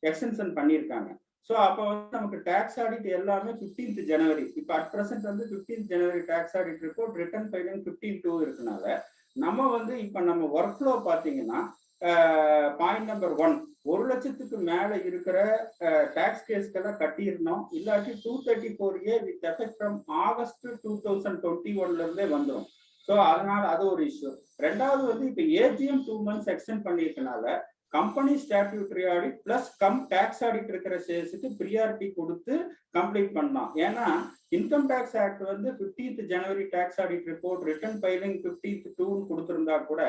எக்ஸ்டென்ஷன் பண்ணியிருக்காங்க. ஸோ அப்போ வந்து நமக்கு டேக்ஸ் ஆடிட் எல்லாமே 15th ஜனவரி, இப்போ அட் ப்ரெசென்ட் வந்து 15th ஜனவரி tax audit report, return filing 15/2 இருக்கனால நம்ம வந்து இப்போ நம்ம ஒர்க் ஃப்ளோ பார்த்தீங்கன்னா பாயிண்ட் நம்பர் 1, 1 லட்சத்துக்கு மேல இருக்கிற டாக்ஸ் கேஸ்க்கெல்லாம் கட்டிடணும். இல்லாட்டி 234A வித் எஃபெக்ட் ஃப்ரம் ஆகஸ்ட் 2021ல இருந்தே வந்துடும். ஸோ அதனால அது ஒரு இஷ்யூ. ரெண்டாவது வந்து இப்போ ஏஜிஎம் 2 months எக்ஸ்டெண்ட் பண்ணியிருக்கனால company statutory audit plus tax audit இருக்கிற சேல்ஸுக்கு ப்ரியாரிட்டி கொடுத்து கம்ப்ளீட் பண்ணலாம். ஏன்னா இன்கம் டேக்ஸ் ஆக்ட் வந்து 15th ஜனவரி tax audit report, return filing 15/2 கொடுத்திருந்தா கூட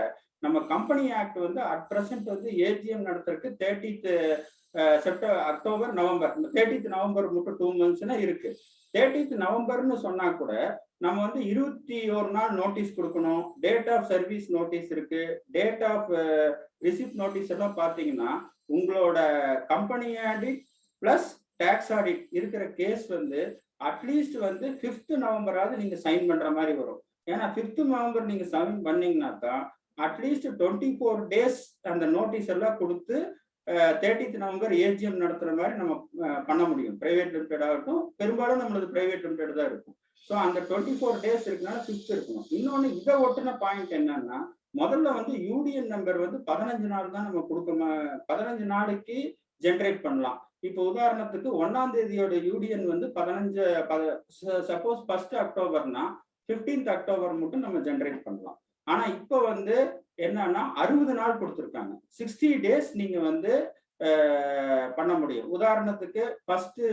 நம்ம கம்பெனி ஆக்ட் வந்து அட் பிரசன்ட் வந்து ஏஜிஎம் நடத்துறதுக்கு 30th October November 30th November மட்டும் 2 monthsனா இருக்கு. 30th நவம்பர்னு சொன்னா கூட நம்ம வந்து 21 நாள் நோட்டீஸ் கொடுக்கணும். டேட் ஆஃப் சர்வீஸ் நோட்டீஸ் இருக்கு, டேட் ஆஃப் ரிசிப்ட் நோட்டீஸ் எல்லாம் பாத்தீங்கன்னா உங்களோட company audit plus tax audit இருக்கிற கேஸ் வந்து அட்லீஸ்ட் வந்து 5th நவம்பராவது நீங்க சைன் பண்ற மாதிரி வரும். ஏன்னா 5th நவம்பர் நீங்க சப்மிட் பண்ணீங்கன்னாக்கா அட்லீஸ்ட் 24 days அந்த நோட்டீஸ் எல்லாம் கொடுத்து 30th நவம்பர் ஏஜிஎம் நடத்துற மாதிரி நம்ம பண்ண முடியும். பிரைவேட் லிமிடெட் ஆகட்டும், பெரும்பாலும் நம்மளது பிரைவேட் லிமிடெட் தான் இருக்கும். ஸோ அந்த 24 days இருக்குனால 5th இருக்கணும். இன்னொன்று இதை ஒட்டின பாயிண்ட் என்னன்னா, முதல்ல வந்து யூடிஎன் நம்பர் வந்து 15 நாள் தான் நம்ம கொடுக்க 15 நாளைக்கு ஜென்ரேட் பண்ணலாம். இப்போ உதாரணத்துக்கு 1ஆம் தேதியோட யூடிஎன் வந்து 15 சப்போஸ் 1 அக்டோபர்னா 15th அக்டோபர் மட்டும் நம்ம ஜென்ரேட் பண்ணலாம். ஆனா இப்போ வந்து என்னன்னா 60 நாள் கொடுத்துருக்காங்க. 60 days நீங்க வந்து பண்ண முடியும். உதாரணத்துக்கு 1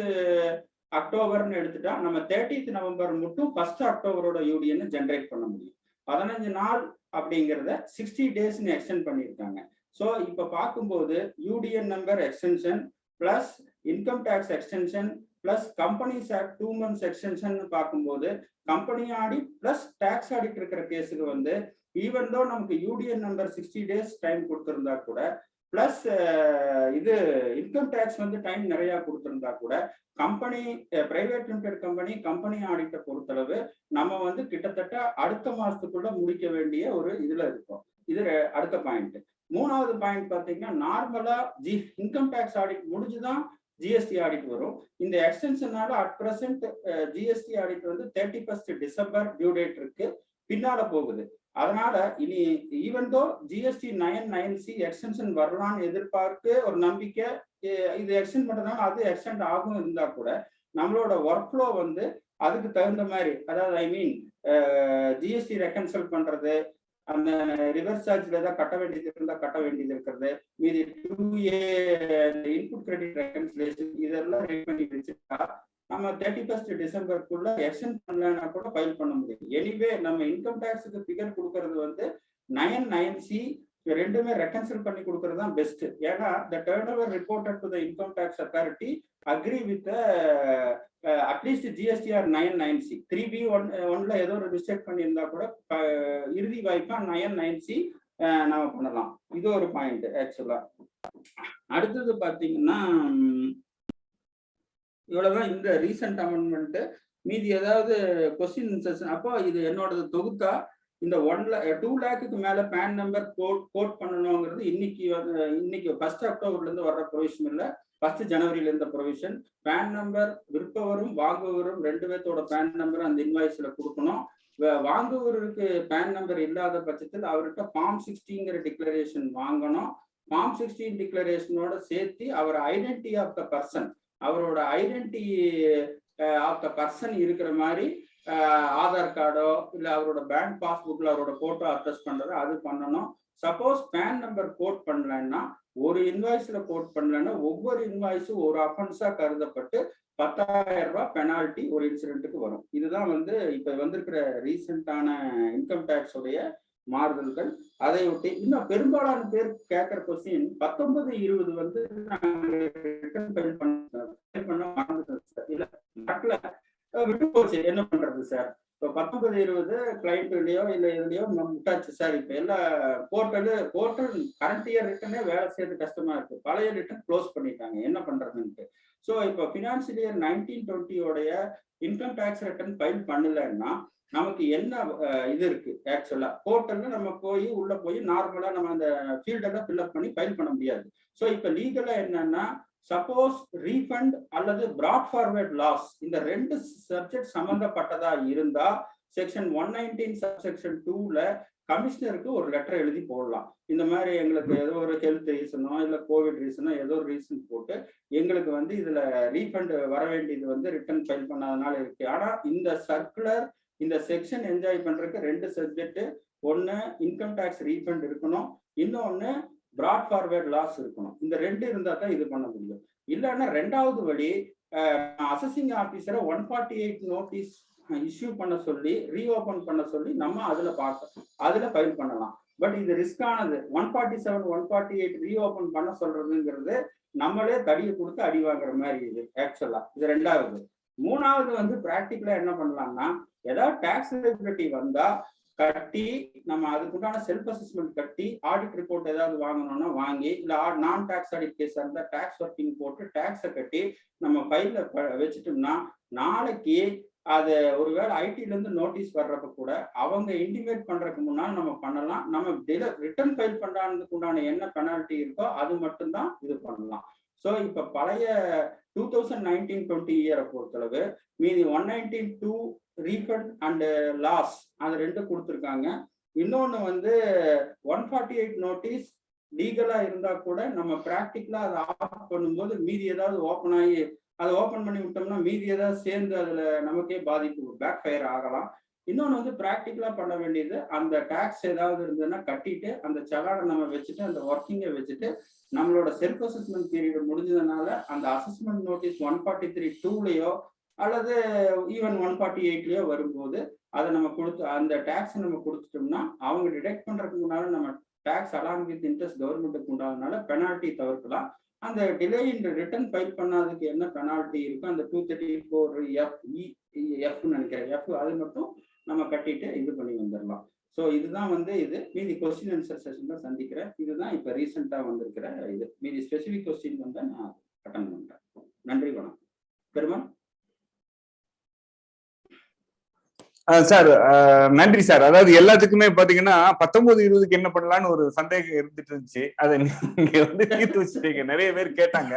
அக்டோபர்னு எடுத்துட்டா நம்ம 30th நவம்பர் மட்டும் 1 அக்டோபரோட யூடிஎன் ஜென்ரேட் பண்ண முடியும். 15 நாள் அப்படிங்கிறத 60 days எக்ஸ்டெண்ட் பண்ணியிருக்காங்க. ஸோ இப்போ பார்க்கும்போது UDIN number extension plus income tax extension plus companies act 2 months extension பார்க்கும்போது company audit plus tax audit இருக்கிற கேஸுக்கு வந்து ஈவன் தோ நமக்கு யூடிஎன் நம்பர் 60 days டைம் கொடுத்துருந்தா கூட பிளஸ் இது இன்கம் டேக்ஸ் வந்து டைம் நிறைய கொடுத்துருந்தா கூட கம்பெனி பிரைவேட் லிமிடெட் கம்பெனி ஆடிட்டை பொறுத்தளவு நம்ம வந்து கிட்டத்தட்ட அடுத்த மாசத்துக்குள்ள முடிக்க வேண்டிய ஒரு இதுல இருக்கோம். இது அடுத்த பாயிண்ட். 3வது பாயிண்ட் பார்த்தீங்கன்னா, நார்மலா இன்கம் டேக்ஸ் ஆடிட் முடிஞ்சுதான் ஜிஎஸ்டி ஆடிட் வரும். இந்த எக்ஸ்டென்ஷனால அட் பிரசன்ட் ஜிஎஸ்டி ஆடிட் வந்து 31st டிசம்பர் டியூ டேட் இருக்கு, பின்னால போகுது. அதனால இனி even though GST 9(9)(c) extension வரலான்னு எதிர்பார்க்க ஒரு நம்பிக்கை, இது எக்ஸ்டென்ட் பண்றதுனால அது எக்ஸ்டென்ட் ஆகும் இருந்தா கூட நம்மளோட ஒர்க் ஃப்ளோ வந்து அதுக்கு தகுந்த மாதிரி, அதாவது ஐ மீன் ஜிஎஸ்டி ரெக்கன்சல் பண்றது, அந்த ரிவர்ஸ் சார்ஜ்ல ஏதாவது கட்ட வேண்டியது இருந்தா கட்ட வேண்டியது இருக்கிறது, மீதி 2A இன்புட் கிரெடிட் ரெக்கன்சிலேஷன் இதெல்லாம் ரெடி பண்ணி வச்சுட்டா நம்ம 31st டிசம்பருக்குள்ள எக்ஸ்டென்ட் பண்ணலன்னா கூட ஃபைல் பண்ண முடியும். எனிவே நம்ம இன்கம் டேக்ஸுக்கு ஃபிகர் கொடுக்கறது வந்து 9(9)(c) ரெண்டுமே ரெக்கன்சில் பண்ணி கொடுக்கறது தான் பெஸ்ட். ஏன்னா the turnover reported to the income tax authority agree with the at least GSTR 9(9)(c). 3B1ல ஏதோ ஒரு மிஸ்டேக் பண்ணியிருந்தா கூட இறுதி வாய்ப்பா 9(9)(c) நம்ம பண்ணலாம். இது ஒரு பாயிண்ட் ஆக்சுவலா. அடுத்தது பாத்தீங்கன்னா இவ்வளவுதான் இந்த ரீசன்ட் அமெண்ட்மெண்ட். மீதி ஏதாவது கொஸ்டின் அப்போ இது என்னோட தொகுத்தா இந்த 2 lakhக்கு மேல பேன் நம்பர் கோட் பண்ணணுங்கிறது இன்னைக்கு 1 அக்டோபர்ல இருந்து வர்ற ப்ரொவிஷன் இல்ல, 1 ஜனவரியில இருந்த ப்ரொவிஷன். பேன் நம்பர் விற்பவரும் வாங்குவரும் 2 பேர்த்தோட பேன் நம்பர் அந்த இன்வாய்ஸ்ல கொடுக்கணும். வாங்குவருக்கு பேன் நம்பர் இல்லாத பட்சத்தில் அவர்கிட்ட ஃபார்ம் 60ங்கிற டிக்ளரேஷன் வாங்கணும். ஃபார்ம் 16 டிக்ளரேஷனோட சேர்த்து அவர் ஐடென்டிட்டி ஆஃப் த பர்சன், அவரோட ஐடென்டிட்டி ஆஃப் த பர்சன் இருக்கிற மாதிரி ஆதார் கார்டோ இல்லை அவரோட பேங்க் பாஸ்புக்ல அவரோட போட்டோ அட்ரஸ் பண்றதோ அது பண்ணணும். சப்போஸ் பேன் நம்பர் கோட் பண்ணலன்னா, ஒரு இன்வாய்ஸ்ல கோட் பண்ணலன்னா ஒவ்வொரு இன்வாய்ஸும் ஒரு அஃபென்ஸா கருதப்பட்டு 10,000 ரூபாய் பெனால்ட்டி ஒரு இன்சிடென்ட்டுக்கு வரும். இதுதான் வந்து இப்ப வந்திருக்கிற ரீசெண்டான இன்கம் டேக்ஸ் உடைய மாறுதல்கள். அதை ஒட்டி இன்னும் பெரும்பாலான பேர் கேட்கிற கொஸ்டின் 19-20 வந்து விட்டு போச்சு, என்ன பண்றது சார்? இப்போ 19-20 கிளைண்ட்லயோ இல்லை இதுலயோ விட்டாச்சு சார். இப்போ எல்லா போர்ட்டல் கரண்ட் இயர் ரிட்டர்னே வேலை செய்யறது கஷ்டமா இருக்கு, பழைய ரிட்டர்ன் க்ளோஸ் பண்ணிட்டாங்க, என்ன பண்றதுன்ட்டு. ஸோ இப்போ financial year 19-20 income tax return file பண்ணலன்னா நமக்கு என்ன இது இருக்கு? ஆக்சுவலா போர்ட்டல்ல நம்ம உள்ள போய் நார்மலா நம்ம அந்த ஃபீல்டெல்லாம் ஃபில்அப் பண்ணி ஃபைல் பண்ண முடியாது. ஸோ இப்போ லீகலா என்னன்னா, சப்போஸ் ரீஃபண்ட் அல்லது பிராட் ஃபார்வர்ட் லாஸ் இந்த 2 சப்ஜெக்ட் சம்பந்தப்பட்டதா இருந்தா செக்ஷன் 119 சப்செக்ஷன் 2ல கமிஷனருக்கு ஒரு லெட்டர் எழுதி போடலாம். இந்த மாதிரி எங்களுக்கு ஏதோ ஒரு ஹெல்த் ரீசனோ இல்லை கோவிட் ரீசனோ ஏதோ ஒரு ரீசன் போட்டு எங்களுக்கு வந்து இதுல ரீஃபண்ட் வர வேண்டியது வந்து ரிட்டர்ன் ஃபைல் பண்ணாதனால இருக்கு. ஆனா இந்த சர்க்குலர் இந்த செக்ஷன் என்ஜாய் பண்றதுக்கு 2 சப்ஜெக்ட், ஒன்னு இன்கம் டேக்ஸ் ரீஃபண்ட் இருக்கணும், இன்னொன்னு பிராட் ஃபார்வர்ட் லாஸ் இருக்கணும். இந்த 2 இருந்தா தான் இது பண்ண முடியும். இல்லைன்னா 2வது வழி அசஸிங் ஆபீசரை 148 நோட்டீஸ் இஷ்யூ பண்ண சொல்லி ரீஓபன் பண்ண சொல்லி நம்ம அதுல ஃபைல் பண்ணலாம். பட் இது ரிஸ்கானது. 147 148 ரீஓபன் பண்ண சொல்றதுங்கிறது நம்மளே தடியை கொடுத்து அடி வாங்குற மாதிரி இது ஆக்சுவலா. இது 2வது. 3வது வந்து பிராக்டிக்கலா என்ன பண்ணலாம்னா, ஏதாவது டாக்ஸ் லைபிலிட்டி வந்தா கட்டி நம்ம அதுக்குண்டான செல்ஃப் அசஸ்மெண்ட் கட்டி ஆடிட் ரிப்போர்ட் ஏதாவது வாங்கணும்னா வாங்கி, இல்லை நான் டாக்ஸ் ஆடிட் கேஸ் இருந்தால் டாக்ஸ் ஒர்க்கிங் போட்டு டாக்ஸை கட்டி நம்ம ஃபைலில் வச்சுட்டோம்னா நாளைக்கு அது ஒருவேளை ஐடில இருந்து நோட்டீஸ் வர்றப்ப கூட அவங்க இன்டிமேட் பண்றதுக்கு முன்னால் நம்ம பண்ணலாம். நம்ம ரிட்டர்ன் ஃபைல் பண்றதுக்கு உண்டான என்ன பெனால்ட்டி இருக்கோ அது மட்டும்தான் இது பண்ணலாம். ஸோ இப்ப பழைய 2019-20 இயரை பொறுத்தளவு மீதி 192 ரீஃபண்ட் அண்ட் லாஸ் அது 2 கொடுத்துருக்காங்க. இன்னொன்னு வந்து 148 நோட்டீஸ் லீகலா இருந்தா கூட நம்ம பிராக்டிக்கலா அதை ஆஃப் பண்ணும்போது மீதி ஏதாவது ஓப்பன் ஆகி அதை ஓப்பன் பண்ணி விட்டோம்னா மீதி ஏதாவது சேர்ந்து அதுல நமக்கே பாதிப்பு பேக் ஃபயர் ஆகலாம். இன்னொன்று வந்து ப்ராக்டிக்கலா பண்ண வேண்டியது அந்த டேக்ஸ் ஏதாவது இருந்ததுன்னா கட்டிட்டு அந்த செலானை நம்ம வச்சுட்டு அந்த ஒர்க்கிங்கை வச்சுட்டு நம்மளோட செல்ஃப் அசஸ்மெண்ட் பீரியட் முடிஞ்சதுனால அந்த அசஸ்மெண்ட் நோட்டீஸ் 143(2)லயோ அல்லது ஈவன் 148லயோ வரும்போது அதை நம்ம கொடுத்து அந்த டேக்ஸ் நம்ம கொடுத்துட்டோம்னா அவங்க டிடெக்ட் பண்றதுக்கு முன்னால நம்ம டேக்ஸ் அலாங் வித் இன்ட்ரெஸ்ட் கவர்மெண்ட்டுக்கு உண்டாதனால பெனால்ட்டி தவிர்க்கலாம். அந்த டிலே இன் ரிட்டர்ன் ஃபைல் பண்ணாததுக்கு என்ன பெனால்ட்டி இருக்கும் அந்த 234(f) நினைக்கிறேன் எஃப் அது மட்டும் நம்ம கட்டிட்டு இது பண்ணி வந்துடலாம். ஸோ இதுதான் வந்து இது மீதி கொஸ்டின் ஆன்சர் செஷன்ல சந்திக்கிறேன். இதுதான் இப்ப ரீசெண்டா வந்திருக்கிற இது. மீதி ஸ்பெசிபிக் கொஸ்டின் வந்து நான் அட்டன் பண்றேன். நன்றி, வணக்கம். பெருமாள் சார் நன்றி சார். அதாவது எல்லாத்துக்குமே பாத்தீங்கன்னா 19-20க்கு என்ன பண்ணலாம்னு ஒரு சந்தேகம் இருந்துட்டு இருந்துச்சு. அதை நீங்க வந்து தீர்த்து வச்சுட்டீங்க. நிறைய பேர் கேட்டாங்க.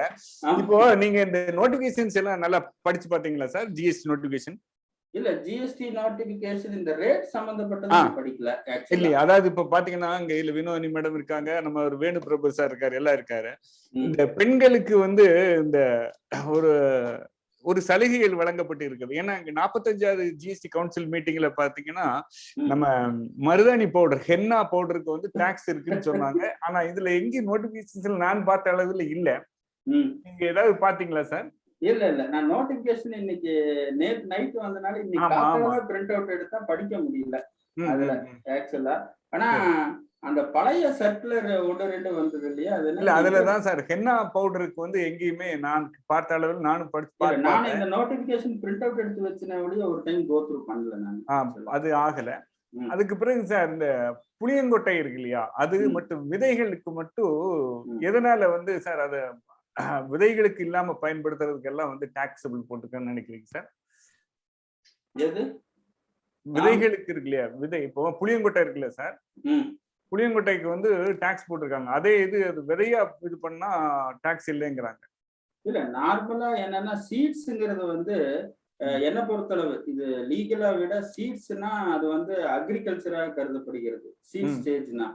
இப்போ நீங்க இந்த நோட்டிபிகேஷன்ஸ் எல்லாம் நல்லா படிச்சு பாத்தீங்களா சார்? ஜிஎஸ்டி நோட்டிபிகேஷன் இல்ல, ஜிஎஸ்டி நோட்டிபிகேஷன் இந்த ரேட் சம்பந்தப்பட்டது படிக்கல இல்லையா? அதாவது இப்ப பாத்தீங்கன்னா இங்க இல்ல வினோனி மேடம் இருக்காங்க, நம்ம ஒரு வேணு பிரபு சார் இருக்காரு, எல்லாம் இருக்காரு. இந்த பெண்களுக்கு வந்து இந்த ஒரு சலுகைகள் வழங்கப்பட்டு இருக்குது. ஏன்னா இங்க 45வது ஜிஎஸ்டி கவுன்சில் மீட்டிங்ல பாத்தீங்கன்னா நம்ம மருதாணி பவுடர் ஹென்னா பவுடருக்கு வந்து டாக்ஸ் இருக்குன்னு சொன்னாங்க. ஆனா இதுல எங்கேயும் நோட்டிபிகேஷன்ஸ்ல நான் பார்த்த அளவுல இல்ல. நீங்க ஏதாவது பாத்தீங்களா சார்? இல்ல நான் நோட்டிபிகேஷன் இன்னைக்கு நேத்து நைட் வந்தனால இன்னைக்கு காலையில பிரிண்ட் அவுட் எடுத்தா படிக்க முடியல அதுல ஆக்சுவலா. ஆனா அந்த பழைய சர்க்குலர் 1-2 வந்தது இல்லையா? இல்ல அதுலதான் சார் ஹென்னா பவுடருக்கு வந்து எங்கேயுமே நான் பார்த்த அளவில் நானும் படிச்சு நான் இந்த நோட்டிபிகேஷன் பிரிண்ட் அவுட் எடுத்து வச்சன வழியா ஒரு டைம் கோ த்ரூ பண்ணல நான். அது ஆகல. அதுக்கு பிறகு சார் இந்த புளியங்கொட்டை இருக்கு இல்லையா, அது மட்டும் விதைகளுக்கு மட்டும் எதனால வந்து சார் அத விதைகளுக்கு இல்லாம பயன்படுத்துறதுக்கு எல்லாம் வந்து டாக்ஸபிள் போட்டுக்கன்னு நினைக்கிறீங்க சார்? எது விதைகளுக்கு இருக்கு இல்லையா, விதை இப்போ புளியங்கொட்டை இருக்குல்ல சார், புளியங்கொட்டைக்கு வந்து டாக்ஸ் போட்டிருக்காங்க. அதே இது அது விதையா இது பண்ணா டாக்ஸ் இல்லைங்கிறாங்க. இல்ல நார்மலா என்னன்னா சீட்ஸ்ங்கிறது வந்து என்ன பொறுத்தளவு இது லீகலா விட சீட்ஸ்னா அது வந்து அக்ரிகல்ச்சரா கருதப்படுகிறது. சீட் ஸ்டேஜ்னா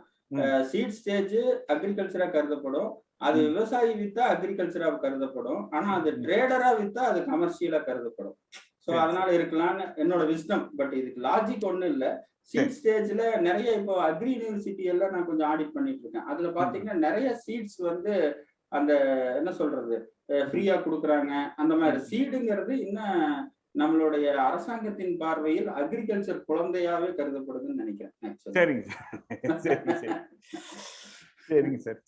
சீட் ஸ்டேஜ் அக்ரிகல்ச்சரா கருதப்படும். அது விவசாயி வித்தா அக்ரிகல்ச்சரா கருதப்படும். ஆனா அது ட்ரேடரா வித்தா அது கமர்ஷியலா கருதப்படும். சோ அதனால இருக்கலாம்னு என்னோட விஸ்டம். பட் இதுக்கு லாஜிக் ஒண்ணும் இல்ல. சீட் ஸ்டேஜ்ல நிறைய இப்போ அக்ரி யூனிவர்சிட்டி எல்லாம் நான் கொஞ்சம் ஆடிட் பண்ணிட்டு இருக்கேன். அதுல பாத்தீங்கன்னா நிறைய சீட்ஸ் வந்து அந்த என்ன சொல்றது ஃப்ரீயா கொடுக்குறாங்க. அந்த மாதிரி சீடுங்கிறது இன்னும் நம்மளுடைய அரசாங்கத்தின் பார்வையில் அக்ரிகல்ச்சர் குழந்தையாவே கருதப்படுதுன்னு நினைக்கிறேன். சரிங்க சார்.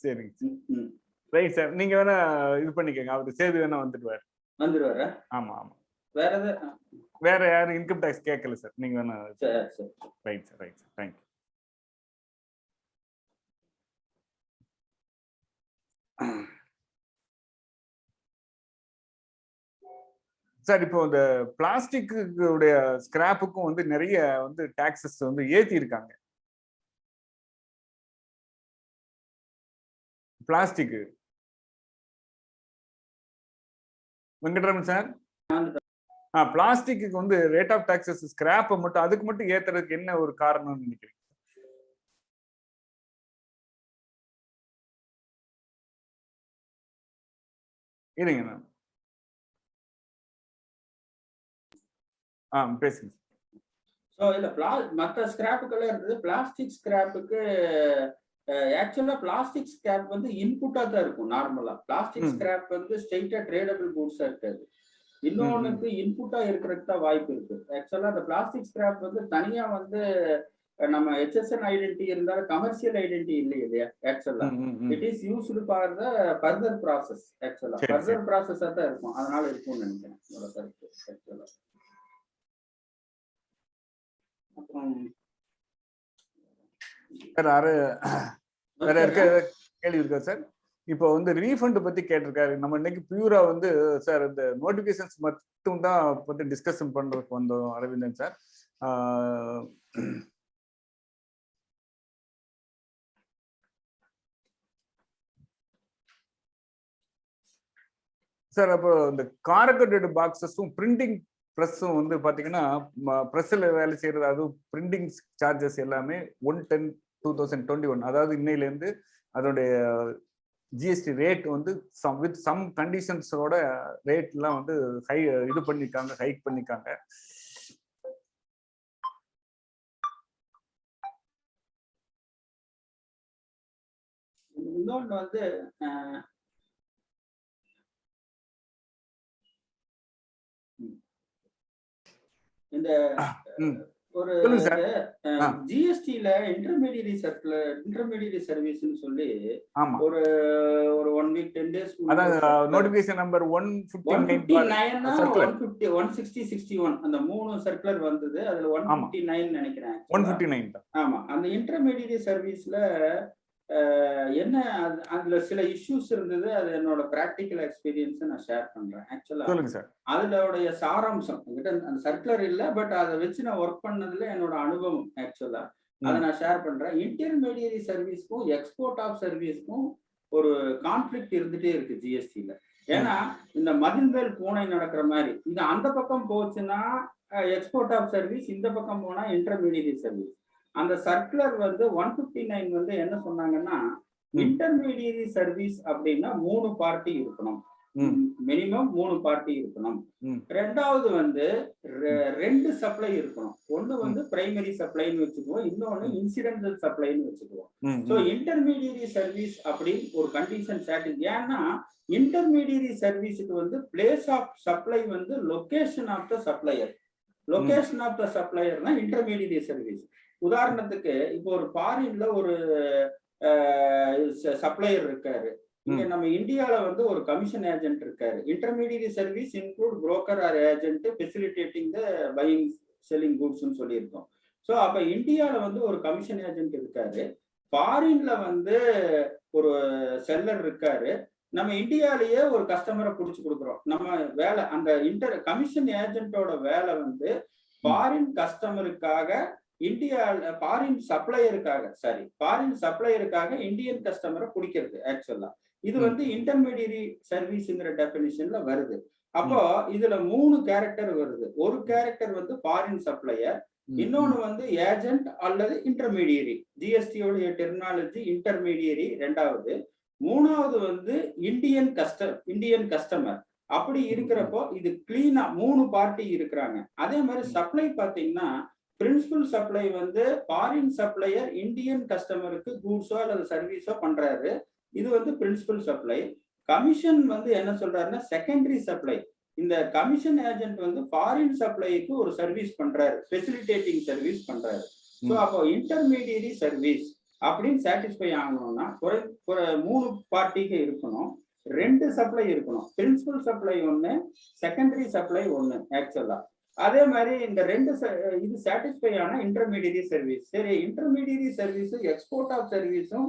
Right sir. நீங்க வேணா இது பண்ணிக்கங்க, அவரு சேது வேணா வந்துடுவாரு. ஆமா. வேற யாரும் இன்கம் டாக்ஸ் கேட்கல சார். நீங்க வேணா. Right sir. Thank you sir. இப்போ இந்த பிளாஸ்டிக் உடைய ஸ்கிராப்புக்கும் வந்து நிறைய வந்து டாக்ஸஸ் வந்து ஏத்தி இருக்காங்க. பிளாஸ்டிக் வெங்கட்ராமன் சார், பிளாஸ்டிக்கு வந்து ரேட் ஆஃப் டாக்ஸஸ் ஸ்கிராப்பை மட்டும் அதுக்கு மட்டும் ஏத்துறதுக்கு என்ன ஒரு காரணம்னு நினைக்கிறீங்க? இருங்க மேம். பேசுங்க. ஸோ இல்ல மற்ற ஸ்கிராப்புக்கெல்லாம் இருந்தது. பிளாஸ்டிக் ஸ்கிராப்புக்கு ஆக்சுவலா பிளாஸ்டிக் ஸ்கிராப் வந்து இன்புட்டா தான் இருக்கும். நார்மலா பிளாஸ்டிக் ஸ்கிராப் வந்து ஸ்ட்ரெயிட்டா ட்ரேடபிள் கூட்ஸா இருக்காது. இன்னொன்னுக்கு இன்புட்டா இருக்கிறதுக்கு தான் வாய்ப்பு இருக்கு. ஆக்சுவலா அந்த பிளாஸ்டிக் ஸ்கிராப் வந்து தனியா வந்து நம்ம HSN ஐடென்டிட்டி இருந்தாலும் கமர்ஷியல் ஐடென்டிட்டி இல்லை இல்லையா? ஆக்சுவலா it is used for the further process. ஆக்சுவலா ஃபர்தர் ப்ராசஸா தான் இருக்கும். அதனால இருக்கும்னு நினைக்கிறேன் என்னோட கருத்து. ஆக்சுவலா அப்புறம் வேற யாரு கேள்வி இருக்கா சார்? இப்போ வந்து ரீஃபண்ட் பத்தி கேட்டிருக்காரு. நம்ம இன்னைக்கு பியூரா வந்து சார் இந்த நோட்டிபிகேஷன்ஸ் மட்டும் தான் பத்தி டிஸ்கஷன் பண்றதுக்கு வந்தோம் அரவிந்தன் சார். சார் அப்போ இந்த காரக்கட்டட் பாக்ஸஸும் பிரிண்டிங் ப்ரெஸ்ஸும் வந்து பார்த்தீங்கன்னா ப்ரெஸ்ஸில் வேலை செய்கிறது அது பிரிண்டிங் சார்ஜஸ் எல்லாமே 1/10/2021 அதாவது இன்னையிலேருந்து அதோடைய ஜிஎஸ்டி ரேட் வந்து வித் சம் கண்டிஷன்ஸோட ரேட்லாம் வந்து இது பண்ணிருக்காங்க, ஹைக் பண்ணிருக்காங்க. இன்னொன்று வந்து இந்த ஒரு ஜிஎஸ்டில இன்டர்மீடியரி சர்வீஸ்னு சொல்லி ஒரு 1 வீக் 10 டேஸ் நோட்டிபிகேஷன் நம்பர் 159 அந்த 3 சர்க்குலர் வந்தது. அதுல 159 நினைக்கிறேன். 159 ஆமா. அந்த இன்டர்மீடியரி சர்வீஸ்ல என்ன அதுல சில இஷ்யூஸ் இருந்தது. அது என்னோட பிராக்டிக்கல் எக்ஸ்பீரியன்ஸ் நான் ஷேர் பண்றேன். ஆக்சுவலா அதோடைய சாராம்சம் அந்த சர்க்குலர் இல்ல, பட் அதை வச்சு நான் ஒர்க் பண்ணதுல என்னோட அனுபவம் ஆக்சுவலா அதை நான் ஷேர் பண்றேன். இன்டர்மீடியரி சர்வீஸ்க்கும் எக்ஸ்போர்ட் ஆஃப் சர்வீஸ்க்கும் ஒரு கான்ஃபிளிக்ட் இருந்துட்டே இருக்கு ஜிஎஸ்டில. ஏன்னா இந்த மதில் மேல் பூனை நடக்கிற மாதிரி இது அந்த பக்கம் போச்சுன்னா எக்ஸ்போர்ட் ஆஃப் சர்வீஸ், இந்த பக்கம் போனா இன்டர்மீடியரி சர்வீஸ். அந்த சர்க்குலர் வந்து 159 வந்து என்ன சொன்னாங்கன்னா, இன்டர்மீடியரி சர்வீஸ் அப்படின்னா 3 பார்ட்டி இருக்கணும், மினிமம் 3 பார்ட்டி இருக்கணும். ரெண்டாவது வந்து 2 சப்ளை இருக்கணும். ஒண்ணு வந்து பிரைமரி சப்ளைன்னு வச்சுக்குவோம், இன்னொன்னு இன்சிடென்டல் சப்ளைன்னு வச்சுக்குவோம். ஸோ இன்டர்மீடியரி சர்வீஸ் அப்படின்னு ஒரு கண்டிஷன் ஸ்டார்டிங். ஏன்னா இன்டர்மீடியரி சர்வீஸுக்கு வந்து பிளேஸ் ஆஃப் சப்ளை வந்து location of the supplier. Location of the சப்ளையர்னா இன்டர்மீடியரி சர்வீஸ். உதாரணத்துக்கு இப்போ ஒரு ஃபாரின்ல ஒரு சப்ளையர் இருக்காரு, இங்க நம்ம இந்தியால வந்து ஒரு கமிஷன் ஏஜென்ட் இருக்காரு. Intermediary service include broker or agent facilitating the buying selling கூட்ஸ்னு சொல்லியிருக்கோம். ஸோ அப்ப இந்தியால வந்து ஒரு கமிஷன் ஏஜென்ட் இருக்காரு, ஃபாரின்ல வந்து ஒரு செல்லர் இருக்காரு. நம்ம இந்தியாலேயே ஒரு கஸ்டமரை பிடிச்சி கொடுக்குறோம். நம்ம வேலை அந்த கமிஷன் ஏஜென்ட்டோட வேலை வந்து ஃபாரின் கஸ்டமருக்காக ஃபாரின் சப்ளையருக்காக இந்தியன் கஸ்டமரை பிடிக்கிறது. ஆக்சுவலா இது வந்து இன்டர்மீடியரி சர்வீஸ்ங்கிற டெபினிஷன்ல வருது. அப்போ இதுல 3 கேரக்டர் வருது. ஒரு கேரக்டர் வந்து ஃபாரின் சப்ளையர், இன்னொன்னு வந்து ஏஜென்ட் அல்லது இன்டர்மீடியரி. ஜிஎஸ்டியோட டெர்மினாலஜி இன்டர்மீடியரி ரெண்டாவது. மூணாவது வந்து இந்தியன் கஸ்டமர். அப்படி இருக்கிறப்போ இது கிளீனா 3 பார்ட்டி இருக்கிறாங்க. அதே மாதிரி சப்ளை பாத்தீங்கன்னா பிரின்சிபல் சப்ளை வந்து ஃபாரின் சப்ளையர் இந்தியன் கஸ்டமருக்கு கூட்ஸோ அல்லது சர்வீஸோ பண்றாரு, இது வந்து பிரின்சிபல் சப்ளை. கமிஷன் வந்து என்ன சொல்றாருன்னா செகண்டரி சப்ளை. இந்த கமிஷன் ஏஜென்ட் வந்து ஃபாரின் சப்ளைக்கு ஒரு சர்வீஸ் பண்றாரு, ஃபெசிலிட்டேட்டிங் சர்வீஸ் பண்றாரு. ஸோ அப்போ இன்டர்மீடியரி சர்வீஸ் அப்படின்னு சாட்டிஸ்ஃபை ஆகணும்னா 3 பார்ட்டிக்கு இருக்கணும், 2 சப்ளை இருக்கணும். பிரின்சிபல் சப்ளை 1, செகண்டரி சப்ளை 1 ஆக்சுவலா. அதே மாதிரி இந்த 2 இது சாட்டிஸ்ஃபை ஆன இன்டர்மீடியரி சர்வீஸ். சரி, இன்டர்மீடியரி சர்வீஸும் எக்ஸ்போர்ட் ஆஃப் சர்வீஸும்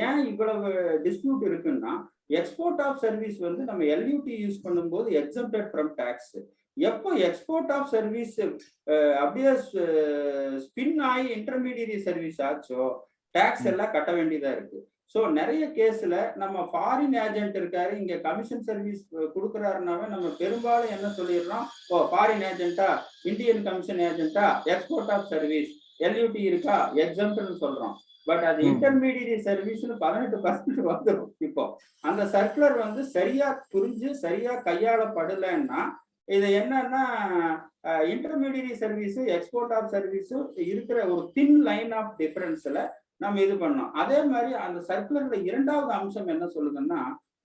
ஏன் இவ்வளவு டிஸ்பியூட் இருக்குன்னா, எக்ஸ்போர்ட் ஆஃப் சர்வீஸ் வந்து நம்ம எல்யூடி யூஸ் பண்ணும்போது எக்ஸம்ப்டட் ஃப்ரம் டாக்ஸ். எப்போ எக்ஸ்போர்ட் ஆஃப் சர்வீஸ் அப்படியே ஸ்பின் ஆகி இன்டர்மீடியரி சர்வீஸ் ஆச்சோ டாக்ஸ் எல்லாம் கட்ட வேண்டியதா இருக்கு. ஸோ நிறைய கேஸ்ல நம்ம ஃபாரின் ஏஜென்ட் இருக்காரு, இங்க கமிஷன் சர்வீஸ் கொடுக்குறாருனாவே நம்ம பெரும்பாலும் என்ன சொல்லிடுறோம், ஓ ஃபாரின் ஏஜென்ட்டா, இந்தியன் கமிஷன் ஏஜென்ட்டா, எக்ஸ்போர்ட் ஆஃப் சர்வீஸ், எல்யூடி இருக்கா, எக்ஸம்ப்ட்னு சொல்றோம். பட் அது இன்டர்மீடியரி சர்வீஸ்னு 18% வந்துடும். இப்போ அந்த சர்க்குலர் வந்து சரியா புரிஞ்சு சரியா கையாளப்படலைன்னா இது என்னன்னா இன்டர்மீடியரி சர்வீஸ் எக்ஸ்போர்ட் ஆஃப் சர்வீஸும் இருக்கிற ஒரு தின் லைன் ஆஃப் டிஃபரன்ஸ்ல நம்ம இது பண்ணோம். அதே மாதிரி அந்த சர்க்குலர்ல 2வது அம்சம் என்ன சொல்லுதுன்னா,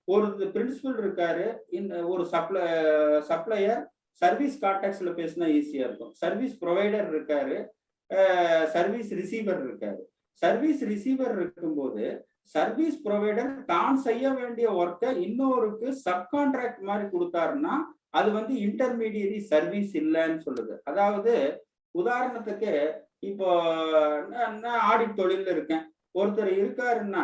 ஒரு பிரின்சிபல் இருக்காரு, இந்த ஒரு சப்ளையர் சர்வீஸ் கான்டாக்ட்ஸ்ல பேசினா ஈஸியா இருக்கும். சர்வீஸ் ப்ரொவைடர் இருக்காரு, சர்வீஸ் ரிசீவர் இருக்காரு. சர்வீஸ் ரிசீவர் இருக்கும்போது சர்வீஸ் ப்ரொவைடர் தான் செய்ய வேண்டிய ஒர்க்கை இன்னொருக்கு சப்கான்ட்ராக்ட் மாதிரி கொடுத்தாருன்னா அது வந்து இன்டர்மீடியரி சர்வீஸ் இல்லைன்னு சொல்லுது. அதாவது உதாரணத்துக்கு இப்போ நான் ஆடிட் தொழில இருக்கேன், ஒருத்தர் இருக்காருன்னா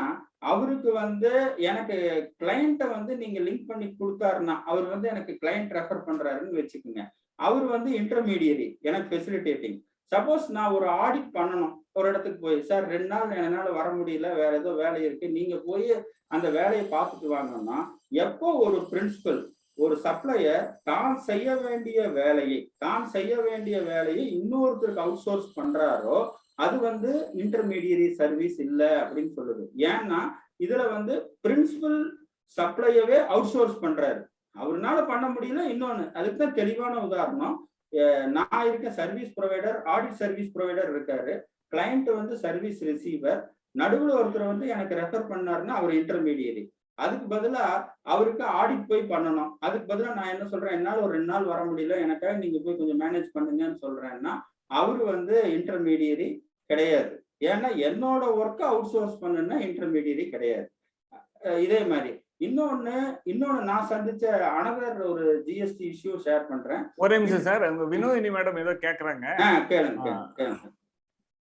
அவருக்கு வந்து எனக்கு கிளையண்ட்டை வந்து நீங்க லிங்க் பண்ணி கொடுத்தாருன்னா அவர் வந்து எனக்கு கிளையண்ட் ரெஃபர் பண்றாருன்னு வச்சுக்கோங்க. அவர் வந்து இன்டர்மீடியரி, எனக்கு ஃபெசிலிட்டேட்டிங். சப்போஸ் நான் ஒரு ஆடிட் பண்ணணும் ஒரு இடத்துக்கு போய், சார் 2 நாள் என்னால வர முடியல, வேற ஏதோ வேலை இருக்கு, நீங்க போய் அந்த வேலையை பார்த்துட்டு வாங்கன்னா, எப்போ ஒரு பிரின்சிபல் ஒரு சப்ளையர் தான் செய்ய வேண்டிய வேலையை இன்னொருத்தருக்கு அவுட் சோர்ஸ் பண்றாரோ அது வந்து இன்டர்மீடியரி சர்வீஸ் இல்ல அப்படின்னு சொல்லுது. ஏன்னா இதுல வந்து பிரின்சிபல் சப்ளையவே அவுட் சோர்ஸ் பண்றாரு, அவருனால பண்ண முடியல. இன்னொன்னு அதுக்குதான் தெளிவான உதாரணம், நான் இருக்க service provider, audit service provider இருக்காரு, கிளையண்ட் வந்து சர்வீஸ் ரிசீவர், நடுவில் ஒருத்தர் வந்து எனக்கு ரெஃபர் பண்ணாருன்னா அவர் இன்டர்மீடியரி. அதுக்கு பதிலா அவருக்கு ஆடிட் போய் பண்ணணும், அதுக்கு பதிலா நான் என்ன சொல்றேன், என்னால ஒரு 2 நாள் வர முடியல, எனக்காக நீங்க போய் கொஞ்சம் மேனேஜ் பண்ணுங்கன்னு சொல்றேன்னா அவரு வந்து இன்டர்மீடியரி கிடையாது. ஏன்னா என்னோட ஒர்க்கை அவுட் சோர்ஸ் பண்ணுன்னா இன்டர்மீடியரி கிடையாது. இதே மாதிரி இன்னொன்னு நான் சந்திச்ச அனதர் ஒரு ஜிஎஸ்டி இஷ்யூ ஷேர் பண்றேன். ஒரே நிமிஷம் சார், வினோதினி மேடம் ஏதோ கேக்குறாங்க. கேளுங்க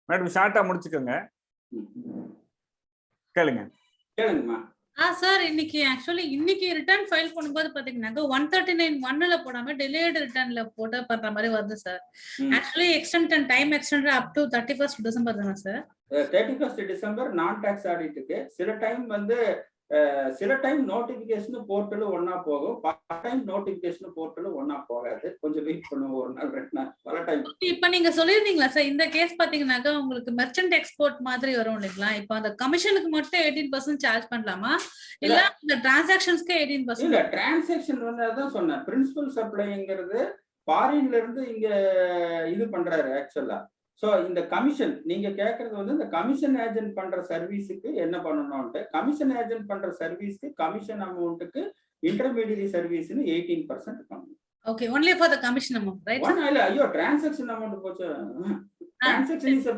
மேடம், ஷார்ட்டா முடிச்சுக்கோங்க, கேளுங்கம்மா. சார், இன்னைக்கு ரிட்டர்ன் ஃபைல் பண்ணும்போது பாத்தீங்கன்னா 139(1)ல போடாம டிலேட் ரிட்டர்ன்ல போட்டு பண்ற மாதிரி வருது sir. Actually time extended up to 31st December தானே சார்? 31st டிசம்பர் நான் டாக்ஸ் ஆடிட்டுக்கு. சில டைம் நோட்டிபிகேஷன் போர்ட்டல் ஒன்னா போகும், பல டைம் நோட்டிபிகேஷன் போர்ட்டல் ஒன்னா போகாது. கொஞ்சம் வெயிட் பண்ணுவோம், 1 நாள் 2 நாள் பல டைம். இப்ப நீங்க சொல்லிருந்தீங்களா சார், இந்த கேஸ் பாத்தீங்கன்னாக்கா உங்களுக்கு மெர்ச்சன்ட் எக்ஸ்போர்ட் மாதிரி வரும் இல்லைங்களா? இப்ப அந்த கமிஷனுக்கு மட்டும் 18% சார்ஜ் பண்ணலாமா, இல்ல இந்த டிரான்சாக்ஷன்ஸ்க்கு 18%? இல்ல, டிரான்சாக்ஷன் வந்து அதான் சொன்னேன், பிரின்சிபல் சப்ளைங்கிறது ஃபாரின்ல இருந்து இங்க இது பண்றாரு ஆக்சுவலா. ஸோ இந்த கமிஷன் நீங்க கேட்கறது வந்து இந்த கமிஷன் ஏஜென்ட் பண்ற சர்வீஸுக்கு என்ன பண்ணணும்ட்டு, கமிஷன் ஏஜென்ட் பண்ற சர்வீஸ்க்கு கமிஷன் அமௌண்ட்டுக்கு இன்டர்மீடியரி சர்வீஸ்னு 18% பண்ணணும். Okay, only for the commission amount, right? இல்ல, ஐயோ டிரான்சாக்ஷன் அமௌண்ட் போச்சு. டிரான்சாக்ஷன் இஸ்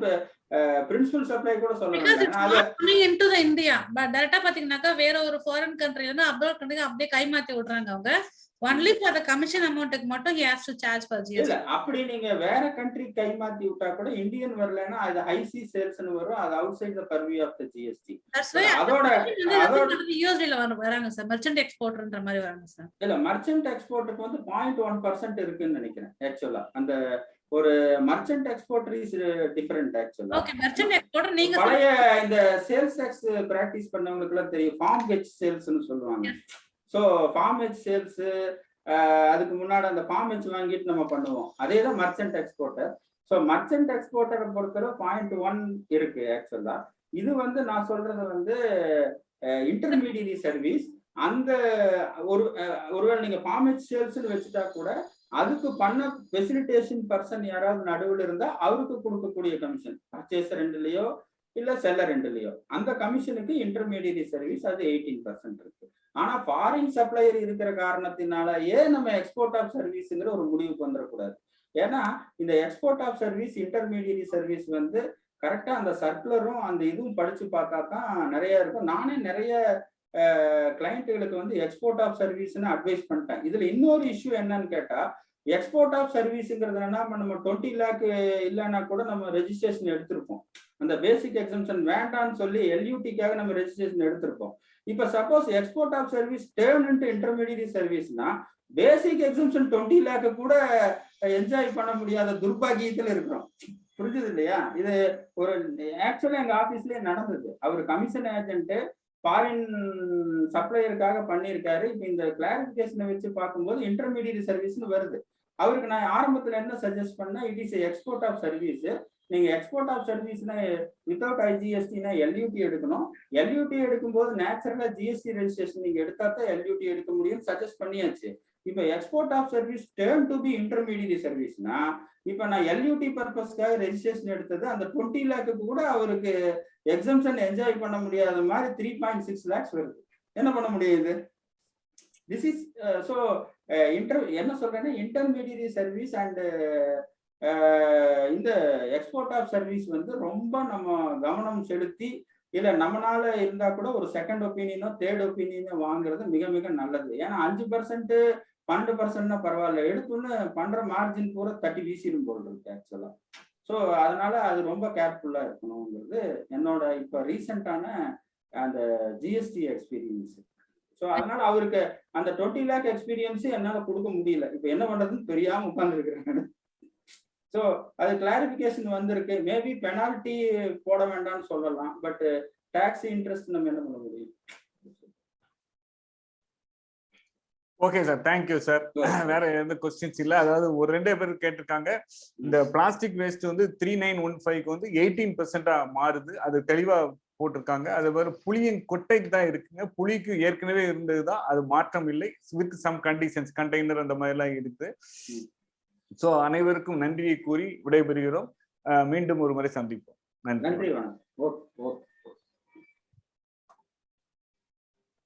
பிரின்சிபல் சப்ளை கூட சொல்லலாம். அது into the India, பட் டைரக்டா பாத்தீங்கன்னாக்கா வேற ஒரு ஃபாரின் கண்ட்ரில இருந்து அப்ராட் கண்ட்ரிக்கு அப்படியே கைமாத்தி விடுறாங்க அவங்க. Only for the commission amount மட்டும் he has to charge for GST. இல்ல, அப்படி நீங்க வேற கண்ட்ரி கைமாத்தி விட்டா கூட இந்தியன் வரலன்னா அது ஐசி சேல்ஸ்னு வரும், அது outside the purview of the GST. அதோட USD ல வராங்க சார், மர்ச்சன்ட் எக்ஸ்போர்ட்ன்ற மாதிரி வராங்க சார். இல்ல, மர்ச்சன்ட் எக்ஸ்போர்ட்டுக்கு வந்து 0.1% இருக்குன்னு நினைக்கிறேன் ஆக்சுவலா. அந்த ஒரு மர்ச்சன்ட் எக்ஸ்போர்ட்டர் இஸ் டிஃபரண்ட் ஆக்சுவலா. ஓகே, மர்ச்சன்ட் எக்ஸ்போர்ட்டர் நீங்க பழைய இந்த சேல்ஸ் டாக்ஸ் பிராக்டிஸ் பண்ணவங்களுக்கு எல்லாம் தெரியும், ஃபார்ம் ஹெச் சேல்ஸ்னு சொல்லுவாங்க. ஸோ ஃபார்ம் ஹெச் சேல்ஸ், அதுக்கு முன்னாடி அந்த ஃபார்ம் ஹெச் வாங்கிட்டு நம்ம பண்ணுவோம், அதே தான் மர்ச்சன்ட் எக்ஸ்போர்ட்டர். ஸோ மர்ச்சன்ட் எக்ஸ்போர்ட்டரை பொறுத்தவரை 0.1 இருக்கு ஆக்சுவலா. இது வந்து நான் சொல்றது வந்து இன்டர்மீடியரி சர்வீஸ். அந்த ஒருவேளை நீங்க ஃபார்ம் ஹெச் சேல்ஸ்ன்னு வச்சுட்டா கூட அதுக்கு பண்ண ஃபெசிலிட்டேஷன் பர்சன் யாராவது நடுவில் இருந்தா அவருக்கு கொடுக்கக்கூடிய கமிஷன், பர்ச்சேஸ் 2லயோ இல்ல செல்லர் 2லயோ, அந்த கமிஷனுக்கு இன்டர்மீடியரி சர்வீஸ் அது 18% இருக்கு. ஆனா ஃபாரின் சப்ளையர் இருக்கிற காரணத்தினால ஏன் நம்ம எக்ஸ்போர்ட் ஆஃப் சர்வீஸ்ங்கிற ஒரு முடிவுக்கு வந்துடக்கூடாது. ஏன்னா இந்த export of service, intermediary service வந்து கரெக்டா அந்த சர்க்குலரும் அந்த இதுவும் படிச்சு பார்த்தா தான் நிறைய இருக்கும். நானே நிறைய கிளைண்ட்டுகளுக்கு வந்து எக்ஸ்போர்ட் ஆஃப் சர்வீஸ்ன்னு அட்வைஸ் பண்ணிட்டேன். இதுல இன்னொரு இஷ்யூ என்னன்னு கேட்டா, எக்ஸ்போர்ட் ஆஃப் சர்வீஸ்ங்கிறது நம்ம 20 lakh இல்லைன்னா கூட நம்ம ரெஜிஸ்ட்ரேஷன் எடுத்திருப்போம். அந்த பேசிக் எக்ஸம்ஷன் வேண்டாம்னு சொல்லி எல்யூடிக்காக நம்ம ரெஜிஸ்ட்ரேஷன் எடுத்திருப்போம். இப்ப suppose export of service turn into intermediary சர்வீஸ்னா பேசிக் எக்ஸம்ஷன் 20 lakh கூட என்ஜாய் பண்ண முடியாத துர்பாகியத்துல இருக்கிறோம். புரிஞ்சது இல்லையா? இது ஒரு ஆக்சுவலா எங்க ஆபீஸ்லயே நடந்தது. அவர் கமிஷன் ஏஜென்ட் ஃபாரின் சப்ளையருக்காக பண்ணியிருக்காரு. இப்ப இந்த கிளாரிபிகேஷனை வச்சு பார்க்கும்போது இன்டர்மீடியரி சர்வீஸ்னு வருது. அவருக்கு நான் ஆரம்பத்துல என்ன சஜஸ்ட் பண்ணா, it is export of service. நீங்க எக்ஸ்போர்ட் ஆஃப் சர்வீஸ்னா வித்தவுட் ஐஜிஎஸ்டினா எல்யூடி எடுக்கணும். எல்யூடி எடுக்கும்போது நேச்சுரலா ஜிஎஸ்டி ரெஜிஸ்ட்ரேஷன் நீங்க எடுத்தா தான் எல்யூடி எடுக்க முடியும்னு சஜஸ்ட் பண்ணியாச்சு. இப்ப export of service turn to be intermediary சர்வீஸ்னா, இப்ப நான் எல்யூடி பர்பஸ்க்காக ரெஜிஸ்ட்ரேஷன் எடுத்தது அந்த 20 lakh கூட அவருக்கு எக்ஸம்ஷன் என்ஜாய் பண்ண முடியாத மாதிரி 3.6 lakhs வருது. என்ன பண்ண முடியுது? திஸ் இஸ் ஸோ என்ன சொல்றேன்னா, இன்டர்மீடியரி சர்வீஸ் அண்ட் இந்த எக்ஸ்போர்ட் ஆஃப் சர்வீஸ் வந்து ரொம்ப நம்ம கவனம் செலுத்தி, இல்ல நம்மளால இருந்தா கூட ஒரு செகண்ட் ஒப்பீனியனோ தேர்ட் ஒப்பீனியனோ வாங்குறது மிக மிக நல்லது. ஏன்னா 5% 12% பரவாயில்ல, எடுத்துன்னு பண்ற மார்ஜின் பூரா தட்டி வீசிடும் போல் இருக்கு ஆக்சுவலா. ஸோ அதனால அது ரொம்ப கேர்ஃபுல்லா இருக்கணுங்கிறது என்னோட இப்ப ரீசெண்டான அந்த ஜிஎஸ்டி எக்ஸ்பீரியன்ஸ். ஸோ அதனால அவருக்கு அந்த 20 lakh எக்ஸ்பீரியன்ஸ் என்னால் கொடுக்க முடியல. இப்போ என்ன பண்றதுன்னு தெரியாம உட்கார்ந்துருக்கிறேன். ஸோ அது கிளாரிபிகேஷன் வந்திருக்கு. மேபி பெனால்ட்டி போட வேண்டாம்னு சொல்லலாம், பட் டாக்ஸ் இன்ட்ரெஸ்ட் நம்ம என்ன பண்ண முடியும்? Okay sir, thank you sir. வேற எந்த கொஸ்டின்ஸ் இல்ல. அதாவது ஒரு 2 பேர் கேட்டிருக்காங்க, இந்த பிளாஸ்டிக் வேஸ்ட் வந்து 3915 வந்து 18% மாறுது, அது தெளிவா போட்டிருக்காங்க. அது வேற புளியின் கொட்டைக்கு தான் இருக்குங்க, புளிக்கு ஏற்கனவே இருந்ததுதான், அது மாற்றம் இல்லை. வித் சம் கண்டிஷன்ஸ், கண்டெய்னர் அந்த மாதிரி எல்லாம் இருக்கு. சோ அனைவருக்கும் நன்றியை கூறி விடைபெறுகிறோம். மீண்டும் ஒரு முறை சந்திப்போம். நன்றி. நன்றி, வணக்கம். ஓகே.